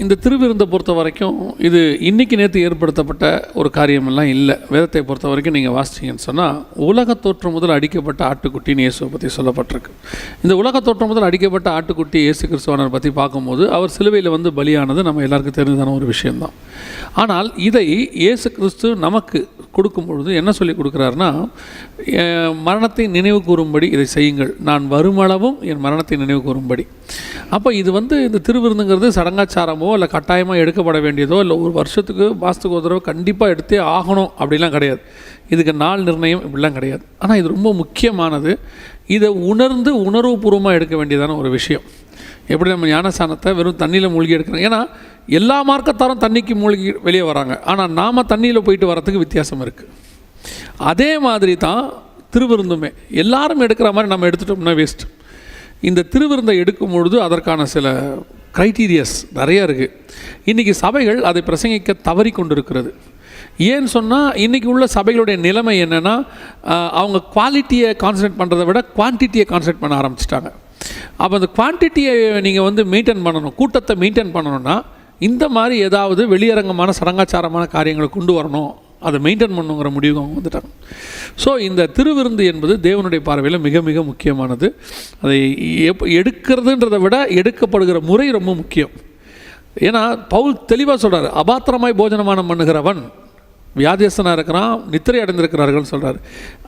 இந்த திருவிருந்தை பொறுத்த வரைக்கும் இது இன்றைக்கி நேற்று ஏற்படுத்தப்பட்ட ஒரு காரியமெல்லாம் இல்லை. வேதத்தை பொறுத்த வரைக்கும் நீங்கள் வாசிச்சிங்கன்னு சொன்னால், உலக தோற்றம் முதல் அடிக்கப்பட்ட ஆட்டுக்குட்டின்னு இயேசுவை பற்றி சொல்லப்பட்டிருக்கு. இந்த உலக தோற்றம் முதல் அடிக்கப்பட்ட ஆட்டுக்குட்டி இயேசு கிறிஸ்துவானர் பற்றி பார்க்கும்போது அவர் சிலுவையில் வந்து பலியானது நம்ம எல்லாருக்கும் தெரிஞ்சதான ஒரு விஷயந்தான். ஆனால் இதை இயேசு கிறிஸ்து நமக்கு கொடுக்கும் பொழுது என்ன சொல்லி கொடுக்குறாருன்னா, மரணத்தை நினைவு கூறும்படி இதை செய்யுங்கள், நான் வருமளவும் என் மரணத்தை நினைவு கூறும்படி. அப்போ இது வந்து இந்த திருவிருந்துங்கிறது சடங்காச்சாரமோ இல்லை கட்டாயமாக எடுக்கப்பட வேண்டியதோ இல்லை ஒரு வருஷத்துக்கு மாதத்துக்கு ஒரு தடவை கண்டிப்பாக எடுத்தே ஆகணும் அப்படிலாம் கிடையாது. இதுக்கு நாள் நிர்ணயம் இப்படிலாம் கிடையாது. ஆனால் இது ரொம்ப முக்கியமானது. இதை உணர்ந்து உணர்வுபூர்வமாக எடுக்க வேண்டியதான ஒரு விஷயம். எப்படி நம்ம ஞானஸ்நானத்தை வெறும் தண்ணியில் மூழ்கி எடுக்கிறோம். ஏன்னா எல்லா மார்க்கத்தாரும் தண்ணிக்கு மூழ்கி வெளியே வராங்க, ஆனால் நாம் தண்ணியில் போயிட்டு வரத்துக்கு வித்தியாசம் இருக்குது. அதே மாதிரி தான் திருவிருந்துமே. எல்லாரும் எடுக்கிற மாதிரி நம்ம எடுத்துட்டோம்னா வேஸ்ட். இந்த திருவிருந்தை எடுக்கும் பொழுது அதற்கான சில க்ரைட்டீரியாஸ் நிறையா இருக்குது. இன்றைக்கி சபைகள் அதை பிரசங்கிக்க தவறி கொண்டு இருக்கிறது. ஏன்னு சொன்னால், இன்றைக்கி உள்ள சபைகளுடைய நிலைமை என்னென்னா, அவங்க குவாலிட்டியை கான்சன்ட்ரேட் பண்ணுறதை விட குவான்டிட்டியை கான்சன்ட்ரேட் பண்ண ஆரம்பிச்சிட்டாங்க. அப்போ அந்த குவான்டிட்டியை நீங்கள் வந்து மெயின்டைன் பண்ணணும், கூட்டத்தை மெயின்டைன் பண்ணணுன்னா இந்த மாதிரி ஏதாவது வெளியரங்கமான சடங்காச்சாரமான காரியங்களை கொண்டு வரணும், அதை மெயின்டைன் பண்ணுங்கிற முடிவு அவங்க வந்துட்டாங்க. ஸோ இந்த திருவிருந்து என்பது தேவனுடைய பார்வையில் மிக மிக முக்கியமானது. அதை எடுக்கிறதுன்றதை விட எடுக்கப்படுகிற முறை ரொம்ப முக்கியம். ஏன்னா பவுல் தெளிவாக சொல்கிறார், அபாத்திரமாய் போஜனமானம் பண்ணுகிறவன் வியாதியஸ்தனாக இருக்கிறான், நித்திரை அடைந்திருக்கிறார்கள்னு சொல்கிறார்.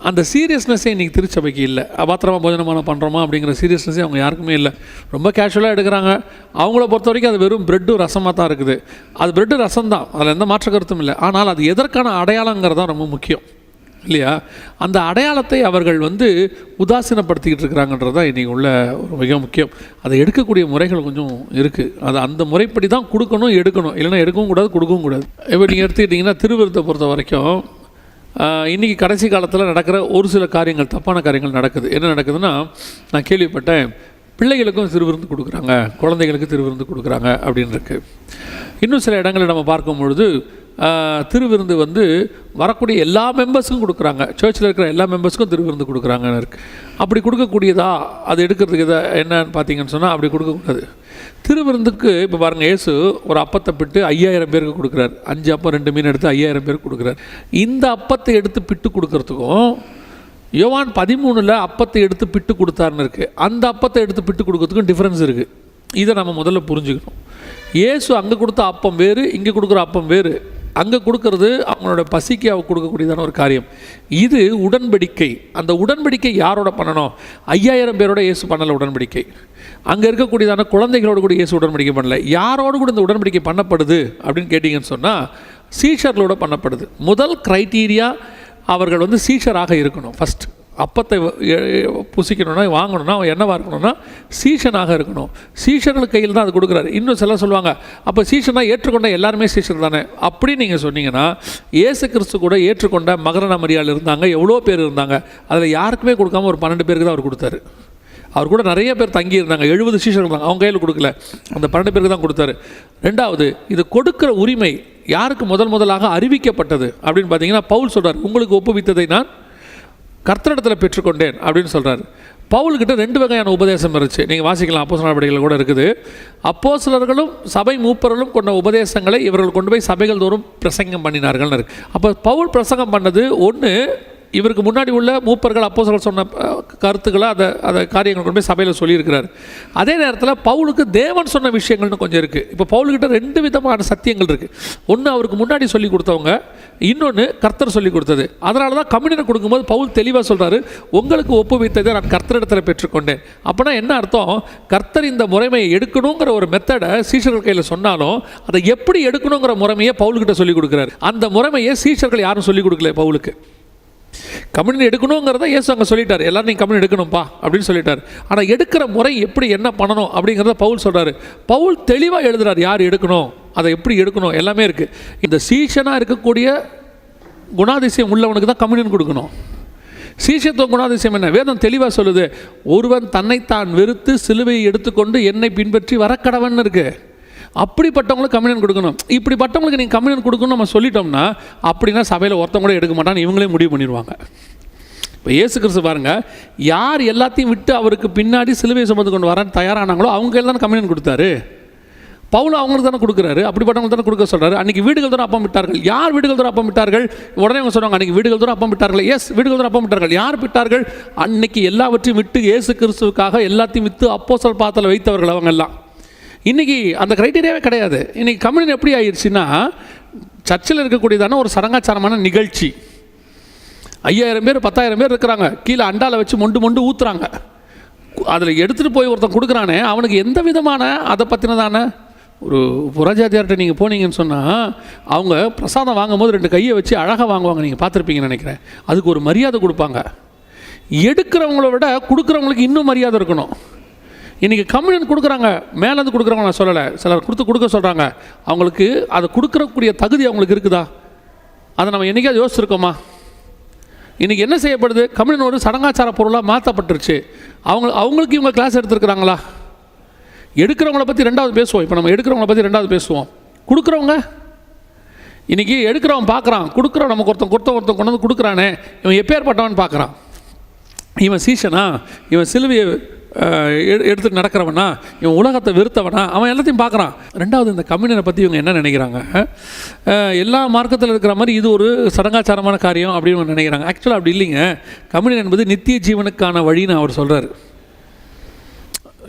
அந்த சீரியஸ்னஸே இன்றைக்கி திருச்சபைக்கு இல்லை. அபாத்திரமாக போஜனமானம் பண்ணுறோமா அப்படிங்கிற சீரியஸ்னஸே அவங்க யாருக்குமே இல்லை. ரொம்ப கேஷுவலாக எடுக்கிறாங்க. அவங்கள பொறுத்த வரைக்கும் அது வெறும் ப்ரெட்டு ரசமாக தான் இருக்குது. அது ப்ரெட்டு ரசம் தான், அதில் எந்த மாற்ற கருத்தும் இல்லை. ஆனால் அது எதற்கான அடையாளங்கிறது தான் ரொம்ப முக்கியம் இல்லையா? அந்த அடையாளத்தை அவர்கள் வந்து உதாசீனப்படுத்திக்கிட்டு இருக்கிறாங்கன்றது தான் இன்றைக்கி உள்ள ஒரு மிக முக்கியம். அதை எடுக்கக்கூடிய முறைகள் கொஞ்சம் இருக்குது. அது அந்த முறைப்படி தான் கொடுக்கணும், எடுக்கணும். இல்லைன்னா எடுக்கவும் கூடாது, கொடுக்கவும் கூடாது. இப்போ நீங்கள் எடுத்துக்கிட்டிங்கன்னா திருவிருந்தை பொறுத்த வரைக்கும் இன்றைக்கி கடைசி காலத்தில் நடக்கிற ஒரு சில காரியங்கள், தப்பான காரியங்கள் நடக்குது. என்ன நடக்குதுன்னா, நான் கேள்விப்பட்டேன், பிள்ளைகளுக்கும் திருவிருந்து கொடுக்குறாங்க, குழந்தைகளுக்கு திருவிருந்து கொடுக்குறாங்க அப்படின்னு இருக்குது. இன்னும் சில இடங்களில் நம்ம பார்க்கும் பொழுது திருவிருந்து வந்து வரக்கூடிய எல்லா மெம்பர்ஸுக்கும் கொடுக்குறாங்க, சர்ச்சில் இருக்கிற எல்லா மெம்பர்ஸுக்கும் திருவிருந்து கொடுக்குறாங்கன்னு இருக்குது. அப்படி கொடுக்கக்கூடியதா அது எடுக்கிறதுக்கு இதை என்னன்னு பார்த்தீங்கன்னு சொன்னால், அப்படி கொடுக்கக்கூடாது. திருவிருந்துக்கு இப்போ பாருங்கள், இயேசு ஒரு அப்பத்தை பிட்டு 5000 பேருக்கு கொடுக்குறாரு. 5 அப்பம் 2 மீன் எடுத்து 5000 பேருக்கு கொடுக்குறாரு. இந்த அப்பத்தை எடுத்து பிட்டு கொடுக்கறதுக்கும் யோவான் 13 அப்பத்தை எடுத்து பிட்டு கொடுத்தாருன்னு இருக்குது. அந்த அப்பத்தை எடுத்து பிட்டு கொடுக்கறதுக்கும் டிஃப்ரென்ஸ் இருக்குது. இதை நம்ம முதல்ல புரிஞ்சுக்கணும். இயேசு அங்கே கொடுத்த அப்பம் வேறு, இங்கே கொடுக்குற அப்பம் வேறு. அங்கே கொடுக்கறது அவங்களோட பசிக்கு அவங்க கொடுக்கக்கூடியதான ஒரு காரியம். இது உடன்படிக்கை. அந்த உடன்படிக்கை யாரோட பண்ணணும்? 5000 பேரோட இயேசு பண்ணலை உடன்படிக்கை. அங்கே இருக்கக்கூடியதான குழந்தைகளோடு கூட இயேசு உடன்படிக்கை பண்ணலை. யாரோடு கூட இந்த உடன்படிக்கை பண்ணப்படுது அப்படின்னு கேட்டிங்கன்னு சொன்னால், சீஷர்களோட பண்ணப்படுது. முதல் க்ரைட்டீரியா, அவர்கள் வந்து சீஷராக இருக்கணும். ஃபஸ்ட் அப்பத்தை புசிக்கணும்னா, வாங்கணும்னா அவன் என்னவாக இருக்கணும்னா சீஷனாக இருக்கணும். சீஷர்கள் கையில் தான் அது கொடுக்குறாரு. இன்னும் சிலர் சொல்லுவாங்க, அப்போ சீஷனாக ஏற்றுக்கொண்ட எல்லாருமே சீஷர் தானே அப்படின்னு நீங்கள் சொன்னீங்கன்னா, இயேசு கிறிஸ்து கூட ஏற்றுக்கொண்ட மகதலேனா மரியாள் இருந்தாங்க, எவ்வளோ பேர் இருந்தாங்க. அதில் யாருக்குமே கொடுக்காம ஒரு 12 பேருக்கு தான் அவர் கொடுத்தாரு. அவர் கூட நிறைய பேர் தங்கியிருந்தாங்க, 70 சீஷர்கள் தான், அவங்க கையில் கொடுக்கல, அந்த 12 பேருக்கு தான் கொடுத்தாரு. ரெண்டாவது, இது கொடுக்குற உரிமை யாருக்கு முதலாக அறிவிக்கப்பட்டது அப்படின்னு பார்த்தீங்கன்னா, பவுல் சொல்கிறார், உங்களுக்கு ஒப்புவித்ததை நான் கர்த்தரிடத்தில் பெற்றுக்கொண்டேன் அப்படின்னு சொல்கிறார். பவுல்கிட்ட 2 வகையான உபதேசம் இருந்துச்சு. நீங்கள் வாசிக்கலாம், அப்போஸ்தலர் நடவடிக்கைகள் கூட இருக்குது. அப்போஸ்தலர்களும் சபை மூப்பர்களும் கொண்ட உபதேசங்களை இவர்கள் கொண்டு போய் சபைகள் தோறும் பிரசங்கம் பண்ணினார்கள்னு இருக்குது. அப்போ பவுல் பிரசங்கம் பண்ணது ஒன்று, இவருக்கு முன்னாடி உள்ள மூப்பர்கள் அப்போஸ்தலர்கள் சொன்ன கருத்துக்களை அதை காரியங்கள் கொண்டு போய் சபையில் சொல்லியிருக்கிறார். அதே நேரத்தில் பவுலுக்கு தேவன் சொன்ன விஷயங்கள்னு கொஞ்சம் இருக்குது. இப்போ பவுல்கிட்ட 2 விதமான சத்தியங்கள் இருக்குது. ஒன்று அவருக்கு முன்னாடி சொல்லி கொடுத்தவங்க, இன்னொன்று கர்த்தர் சொல்லி கொடுத்தது. அதனால தான் கம்யூனியனை கொடுக்கும்போது பவுல் தெளிவாக சொல்கிறாரு, உங்களுக்கு ஒப்புவித்ததை நான் கர்த்தரிடத்தில் பெற்றுக்கொண்டேன். அப்படின்னா என்ன அர்த்தம்? கர்த்தர் இந்த முறைமையை எடுக்கணுங்கிற ஒரு மெத்தடை சீஷர்கள் கையில் சொன்னாலும் அதை எப்படி எடுக்கணுங்கிற முறைமையை பவுல்கிட்ட சொல்லிக் கொடுக்குறாரு. அந்த முறைமையை சீஷர்கள் யாரும் சொல்லிக் கொடுக்கல பவுலுக்கு. கம்யூனியன் எடுக்கணுங்கிறத இயேசு அங்கே சொல்லிட்டார், எல்லாரும் நீங்கள் கம்யூனியன் எடுக்கணும்ப்பா அப்படின்னு சொல்லிட்டார். ஆனால் எடுக்கிற முறை எப்படி என்ன பண்ணணும் அப்படிங்கிறத பவுல் சொல்கிறாரு. பவுல் தெளிவாக எழுதுறார், யார் எடுக்கணும், அதை எப்படி எடுக்கணும், எல்லாமே இருக்குது. இந்த சீஷனாக இருக்கக்கூடிய குணாதிசயம் உள்ளவனுக்கு தான் கம்யூனியன் கொடுக்கணும். சீஷத்துவ குணாதிசயம் என்ன? வேதம் தெளிவாக சொல்லுது, ஒருவன் தன்னைத்தான் வெறுத்து சிலுவையை எடுத்துக்கொண்டு என்னை பின்பற்றி வரக்கடவன் இருக்குது. அப்படிப்பட்டவங்களுக்கு கம்யூனியன் கொடுக்கணும். இப்படிப்பட்டவங்களுக்கு நீங்கள் கம்யூனியன் கொடுக்கணும்னு நம்ம சொல்லிட்டோம்னா, அப்படின்னா சபையில் ஒருத்தவங்க கூட எடுக்க மாட்டான்னு இவங்களே முடிவு பண்ணிடுவாங்க. இப்போ இயேசு கிறிஸ்து பாருங்கள், யார் எல்லாத்தையும் விட்டு அவருக்கு பின்னாடி சிலுவையை சுமந்து கொண்டு வரான்னு தயாரானாங்களோ அவங்க எல்லாம் கம்யூனியன் கொடுத்தாரு. பவுல் அவங்களுக்கு தானே கொடுக்குறாரு, அப்படிப்பட்டவங்களுக்கு தானே கொடுக்க சொல்கிறாரு. அன்றைக்கி வீடுகள் தூரம் அப்பம் விட்டார்கள். யார் வீடுகள் தூரம் அப்பம் விட்டார்கள்? உடனே அவங்க சொல்லுவாங்க, அன்றைக்கி வீடுகள் தூரம் அப்பம் விட்டார்கள். எஸ், வீடுகள் தூரம் அப்பம் விட்டார்கள். யார் விட்டார்கள்? அன்னைக்கு எல்லாவற்றையும் விட்டு இயேசு கிறிஸ்துவுக்காக எல்லாத்தையும் விற்று அப்போஸ்தலர் பாதத்தில் வைத்தவர்கள் அவங்க எல்லாம். இன்றைக்கி அந்த க்ரைட்டீரியாவே கிடையாது. இன்றைக்கி கம்யூனியன் எப்படி ஆயிடுச்சுன்னா, சர்ச்சில் இருக்கக்கூடியதான ஒரு சடங்காச்சாரமான நிகழ்ச்சி. 5000 பேர் 10,000 பேர் இருக்கிறாங்க, கீழே அண்டாவில் வச்சு மொண்டு ஊற்றுறாங்க. அதில் எடுத்துகிட்டு போய் ஒருத்தன் கொடுக்குறானே, அவனுக்கு எந்த விதமான அதை பற்றினதான ஒரு புறஜாதியார்கிட்ட நீங்கள் போனீங்கன்னு சொன்னால், அவங்க பிரசாதம் வாங்கும்போது 2 கையை வச்சு அழகாக வாங்குவாங்க. நீங்கள் பார்த்துருப்பீங்கன்னு நினைக்கிறேன். அதுக்கு ஒரு மரியாதை கொடுப்பாங்க. எடுக்கிறவங்கள விட கொடுக்குறவங்களுக்கு இன்னும் மரியாதை இருக்கணும். இன்றைக்கி கம்யூனியன் கொடுக்குறாங்க, மேலேருந்து கொடுக்குறவங்க நான் சொல்லலை, சிலர் கொடுக்க சொல்கிறாங்க. அவங்களுக்கு அதை கொடுக்குறக்கூடிய தகுதி அவங்களுக்கு இருக்குதா? அதை நம்ம என்றைக்காவது யோசிச்சிருக்கோமா? இன்றைக்கி என்ன செய்யப்படுது? கம்யூனியன் ஒரு சடங்காச்சார பொருளாக மாற்றப்பட்டுருச்சு. அவங்களுக்கு இவங்க கிளாஸ் எடுத்துருக்குறாங்களா? எடுக்கிறவங்கள பற்றி 2வது பேசுவோம். இப்போ நம்ம எடுக்கிறவங்கள பற்றி 2வது பேசுவோம். கொடுக்குறவங்க இன்றைக்கி எடுக்கிறவன் பார்க்குறான், கொடுக்குறவன் நமக்கு ஒருத்தன் கொண்டு வந்து கொடுக்குறானே, இவன் எப்பேற்பட்டவன் பார்க்குறான். இவன் சீஷனா, இவன் சிலுவையை எடுத்துகிட்டு நடக்கிறவனா, இவன் உலகத்தை வெறுத்தவனா, அவன் எல்லாத்தையும் பார்க்குறான். 2வது இந்த கம்யூனியனை பற்றி இவங்க என்ன நினைக்கிறாங்க? எல்லா மார்க்கத்தில் இருக்கிற மாதிரி இது ஒரு சடங்காச்சாரமான காரியம் அப்படின்னு நினைக்கிறாங்க. ஆக்சுவலாக அப்படி இல்லைங்க. கம்யூனியன் என்பது நித்திய ஜீவனுக்கான வழின்னு அவர் சொல்கிறார்.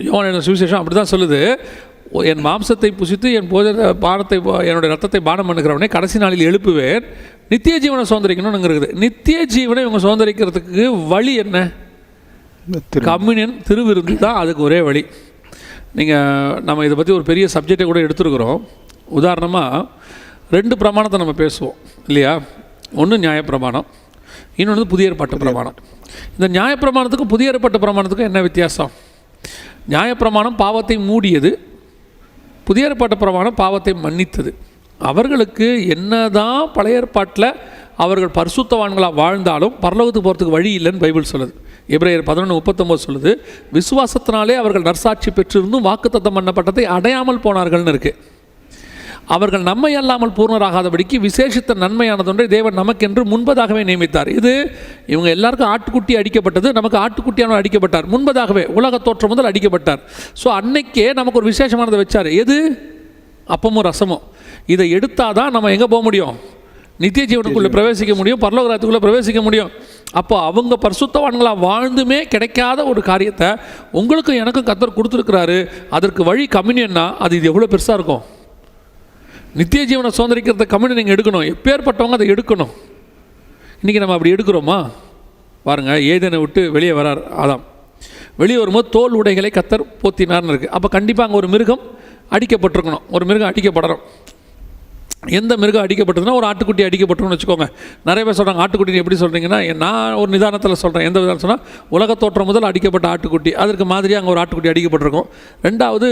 யோவான் சுவிசேஷம் அப்படி தான் சொல்லுது. என் மாம்சத்தை புசித்து என் பானத்தை என்னுடைய ரத்தத்தை பானம் பண்ணுகிறவனே கடைசி நாளில் எழுப்புவேன், நித்திய ஜீவனை சுதந்திரிக்கணும்னு இருக்குது. நித்திய ஜீவனை இவங்க சுதந்திரிக்கிறதுக்கு வழி என்ன? கம்யூனியன், திருவிருந்து தான் அதுக்கு ஒரே வழி. நம்ம இதை பற்றி ஒரு பெரிய சப்ஜெக்டை கூட எடுத்துருக்குறோம். உதாரணமாக 2 பிரமாணத்தை நம்ம பேசுவோம் இல்லையா? ஒன்று நியாயப்பிரமாணம், இன்னொன்று புதிய ஏற்பாட்டு பிரமாணம். இந்த நியாயப்பிரமாணத்துக்கும் புதிய ஏற்பாட்டு பிரமாணத்துக்கும் என்ன வித்தியாசம்? நியாயப்பிரமாணம் பாவத்தை மூடியது, புதிய ஏற்பாட்டு பிரமாணம் பாவத்தை மன்னித்தது. அவர்களுக்கு என்னதான் பழைய ஏற்பாட்டில் அவர்கள் பரிசுத்தவான்களாக வாழ்ந்தாலும் பரலோகத்துக்கு போகிறதுக்கு வழி இல்லைன்னு பைபிள் சொல்லுது. எபிரேயர் 11:39 சொல்லுது, விசுவாசத்தினாலே அவர்கள் நற்சாட்சி பெற்றிருந்தும் வாக்குத்தத்தம் பண்ணப்பட்டதை அடையாமல் போனார்கள்னு இருக்குது. அவர்கள் நம்மை அல்லாமல் பூர்ணராகாதபடிக்கு விசேஷித்த நன்மையானதொன்றை தேவன் நமக்கென்று முன்பதாகவே நியமித்தார். இது இவங்க எல்லாருக்கும் ஆட்டுக்குட்டி அடிக்கப்பட்டது, நமக்கு ஆட்டுக்குட்டியான அடிக்கப்பட்டார். முன்பதாகவே உலக தோற்றம் முதல் அடிக்கப்பட்டார். ஸோ அன்னைக்கே நமக்கு ஒரு விசேஷமானதை வச்சார். எது? அப்பமும் ரசமும். இதை எடுத்தால் தான் நம்ம எங்கே போக முடியும்? நித்திய ஜீவனுக்குள்ளே பிரவேசிக்க முடியும், பரலோக ராஜ்யத்துக்குள்ளே பிரவேசிக்க முடியும். அப்போ அவங்க பரிசுத்தவான்களாக வாழ்ந்துமே கிடைக்காத ஒரு காரியத்தை உங்களுக்கும் எனக்கும் கர்த்தர் கொடுத்துருக்கிறாரு. அதற்கு வழி கம்யூனியன்னா அது இது எவ்வளோ பெருசாக இருக்கும்? நித்திய ஜீவனை சுதந்திரிக்கிறத கம்யூனியன் நீங்கள் எடுக்கணும். எப்பேற்பட்டவங்க அதை எடுக்கணும். இன்றைக்கி நம்ம அப்படி எடுக்கிறோமா? பாருங்கள், ஏதேனை விட்டு வெளியே வரார் ஆதாம். வெளியே வரும்போது தோல் உடைகளை கர்த்தர் போத்தினார்னு இருக்குது. அப்போ கண்டிப்பாக அங்கே ஒரு மிருகம் அடிக்கப்பட்டிருக்கணும். ஒரு மிருகம் அடிக்கப்படணும். எந்த மிருகம் அடிக்கப்பட்டதுன்னா ஒரு ஆட்டுக்குட்டி அடிக்கப்பட்டோம்னு வச்சுக்கோங்க. நிறைய பேர் சொல்கிறாங்க ஆட்டுக்குட்டி எப்படி சொல்கிறீங்கன்னா, நான் ஒரு நிதானத்தில் சொல்கிறேன். எந்த விதம் சொன்னால், உலக தோற்றம் முதல் அடிக்கப்பட்ட ஆட்டுக்குட்டி, அதற்கு மாதிரியாக அங்கே ஒரு ஆட்டுக்குட்டி அடிக்கப்பட்டிருக்கும். 2வது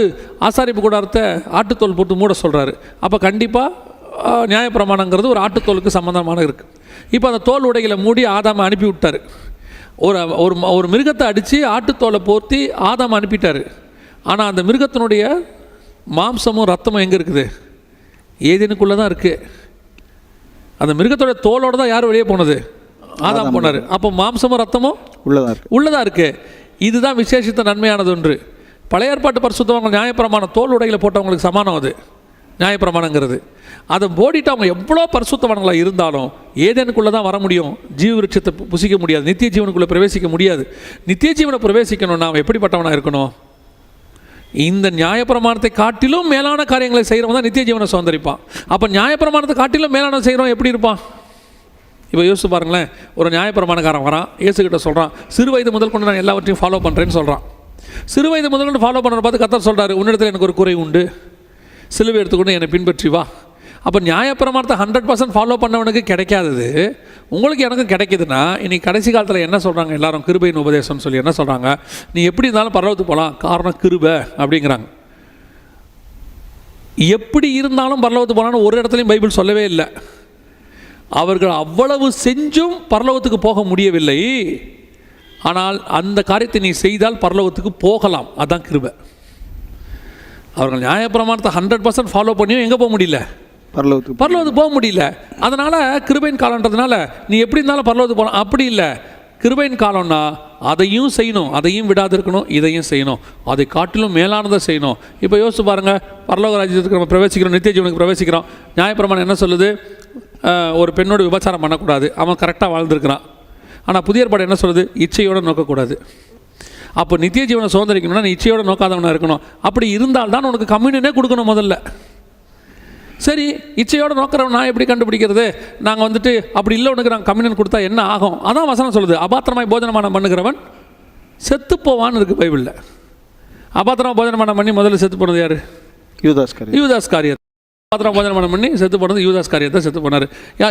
ஆசாரிப்பு கூடாரத்தை ஆட்டுத்தோல் போட்டு மூட சொல்கிறாரு. அப்போ கண்டிப்பாக நியாயப்பிரமாணங்கிறது ஒரு ஆட்டுத்தோலுக்கு சம்மந்தமான இருக்குது. இப்போ அந்த தோல் உடைகளை மூடி ஆதாமை அனுப்பி விட்டார். ஒரு மிருகத்தை அடித்து ஆட்டுத்தோலை போர்த்தி ஆதாமை அனுப்பிட்டார். ஆனால் அந்த மிருகத்தினுடைய மாம்சமும் ரத்தமும் எங்கே இருக்குது? ஏதேனுக்குள்ளே தான் இருக்குது. அந்த மிருகத்தோட தோலோடு தான் யார் வெளியே போனது? ஆதாம் போனார். அப்போ மாம்சமும் ரத்தமும் உள்ளதாக இருக்குது. இதுதான் விசேஷித்த நன்மையானது ஒன்று. பழைய ஏற்பாட்டு பரிசுத்தவங்க நியாயப்பிரமாணம் தோல் உடைகளை போட்டவங்களுக்கு சமானம். அது நியாயப்பிரமாணங்கிறது. அதை போடிட்டு அவங்க எவ்வளோ பரிசுத்தவான்களாக இருந்தாலும் ஏதேனுக்குள்ளே தான் வர முடியும். ஜீவ விருட்சத்தை புசிக்க முடியாது, நித்திய ஜீவனுக்குள்ளே பிரவேசிக்க முடியாது. நித்திய ஜீவனை பிரவேசிக்கணும்னா அவன் எப்படிப்பட்டவனாக இருக்கணும்? இந்த நியாயப்பிரமாணத்தை காட்டிலும் மேலான காரியங்களை செய்கிறவன் தான் நித்திய ஜீவனை சுதந்திரிப்பான். அப்போ நியாயப்பிரமாணத்தை காட்டிலும் மேலான செய்கிறவன் எப்படி இருப்பான்? இப்போ யோசிச்சு பாருங்களேன். ஒரு நியாயப்பிரமாணக்காரன் வரான், இயேசுகிட்ட சொல்கிறான், சிறு வயது முதல் கொண்டு நான் எல்லாவற்றையும் ஃபாலோ பண்ணுறேன்னு சொல்கிறான். சிறு வயது முதல் கொண்டு ஃபாலோ பண்ணுறத பார்த்து கர்த்தர் சொல்கிறாரு, உன்னிடத்தில் எனக்கு ஒரு குறை உண்டு, சிலுவை எடுத்துக்கொண்டு என்னை பின்பற்றி வா. அப்போ நியாயப்பிரமாணத்தை 100% ஃபாலோ பண்ணவனுக்கு கிடைக்காதது உங்களுக்கு எனக்கும் கிடைக்கிதுன்னா, இன்றைக்கி கடைசி காலத்தில் என்ன சொல்கிறாங்க எல்லாரும்? கிருபையின் உபதேசம்னு சொல்லி என்ன சொல்கிறாங்க? நீ எப்படி இருந்தாலும் பரலோகத்துக்கு போகலாம், காரணம் கிருபை அப்படிங்கிறாங்க. எப்படி இருந்தாலும் பரலோகத்துக்கு போகலான்னு ஒரு இடத்துலையும் பைபிள் சொல்லவே இல்லை. அவர்கள் அவ்வளவு செஞ்சும் பரலோகத்துக்கு போக முடியவில்லை. ஆனால் அந்த காரியத்தை நீ செய்தால் பரலோகத்துக்கு போகலாம். அதுதான் கிருபை. அவர்கள் நியாயப்பிரமாணத்தை 100% ஃபாலோ பண்ணியும் எங்கே போக முடியல? பரலோகத்துக்கு போக முடியல. அதனால் கிருபையின் காலன்றதுனால நீ எப்படி இருந்தாலும் பரலோகத்துக்கு போகலாம். அப்படி இல்லை. கிருபையின் காலம்னா அதையும் செய்யணும், அதையும் விடாது இருக்கணும், இதையும் செய்யணும், அதை காட்டிலும் மேலானதை செய்யணும். இப்போ யோசிச்சு பாருங்கள், பரலோக ராஜ்யத்துக்கு நம்ம பிரவேசிக்கிறோம், நித்திய ஜீவனுக்கு பிரவேசிக்கிறோம். நியாயப்பிரமாணம் என்ன சொல்லுது? ஒரு பெண்ணோடு விபச்சாரம் பண்ணக்கூடாது, அவன் கரெக்டாக வாழ்ந்துருக்கிறான். ஆனால் புதிய ஏற்பாடு என்ன சொல்லுது? இச்சையோடு நோக்கக்கூடாது. அப்போ நித்திய ஜீவனை சுதந்திரிக்கணும்னா நீ இச்சையோடு நோக்காதவனாக இருக்கணும். அப்படி இருந்தால்தான் உனக்கு கம்யூனியனே கொடுக்கணும் முதல்ல. சரி, இச்சையோடு நோக்கிறவன் நான் எப்படி கண்டுபிடிக்கிறது? நாங்கள் வந்துட்டு அப்படி இல்லை, உனக்கு நாங்கள் கம்யூனியன் கொடுத்தா என்ன ஆகும்? அதான் வசனம் சொல்லுது, அபாத்திரமாய் போஜனமானம் பண்ணுகிறவன் செத்து போவான்னு இருக்குது பைபிளில். அபாத்திரமாக போஜனமானம் பண்ணி முதல்ல செத்து போனது யார்? யூதாஸ் காரியர். அபாத்திரமாக போஜனமானம் பண்ணி செத்து போனது யூதாஸ் காரியத்தை செத்து போனார்.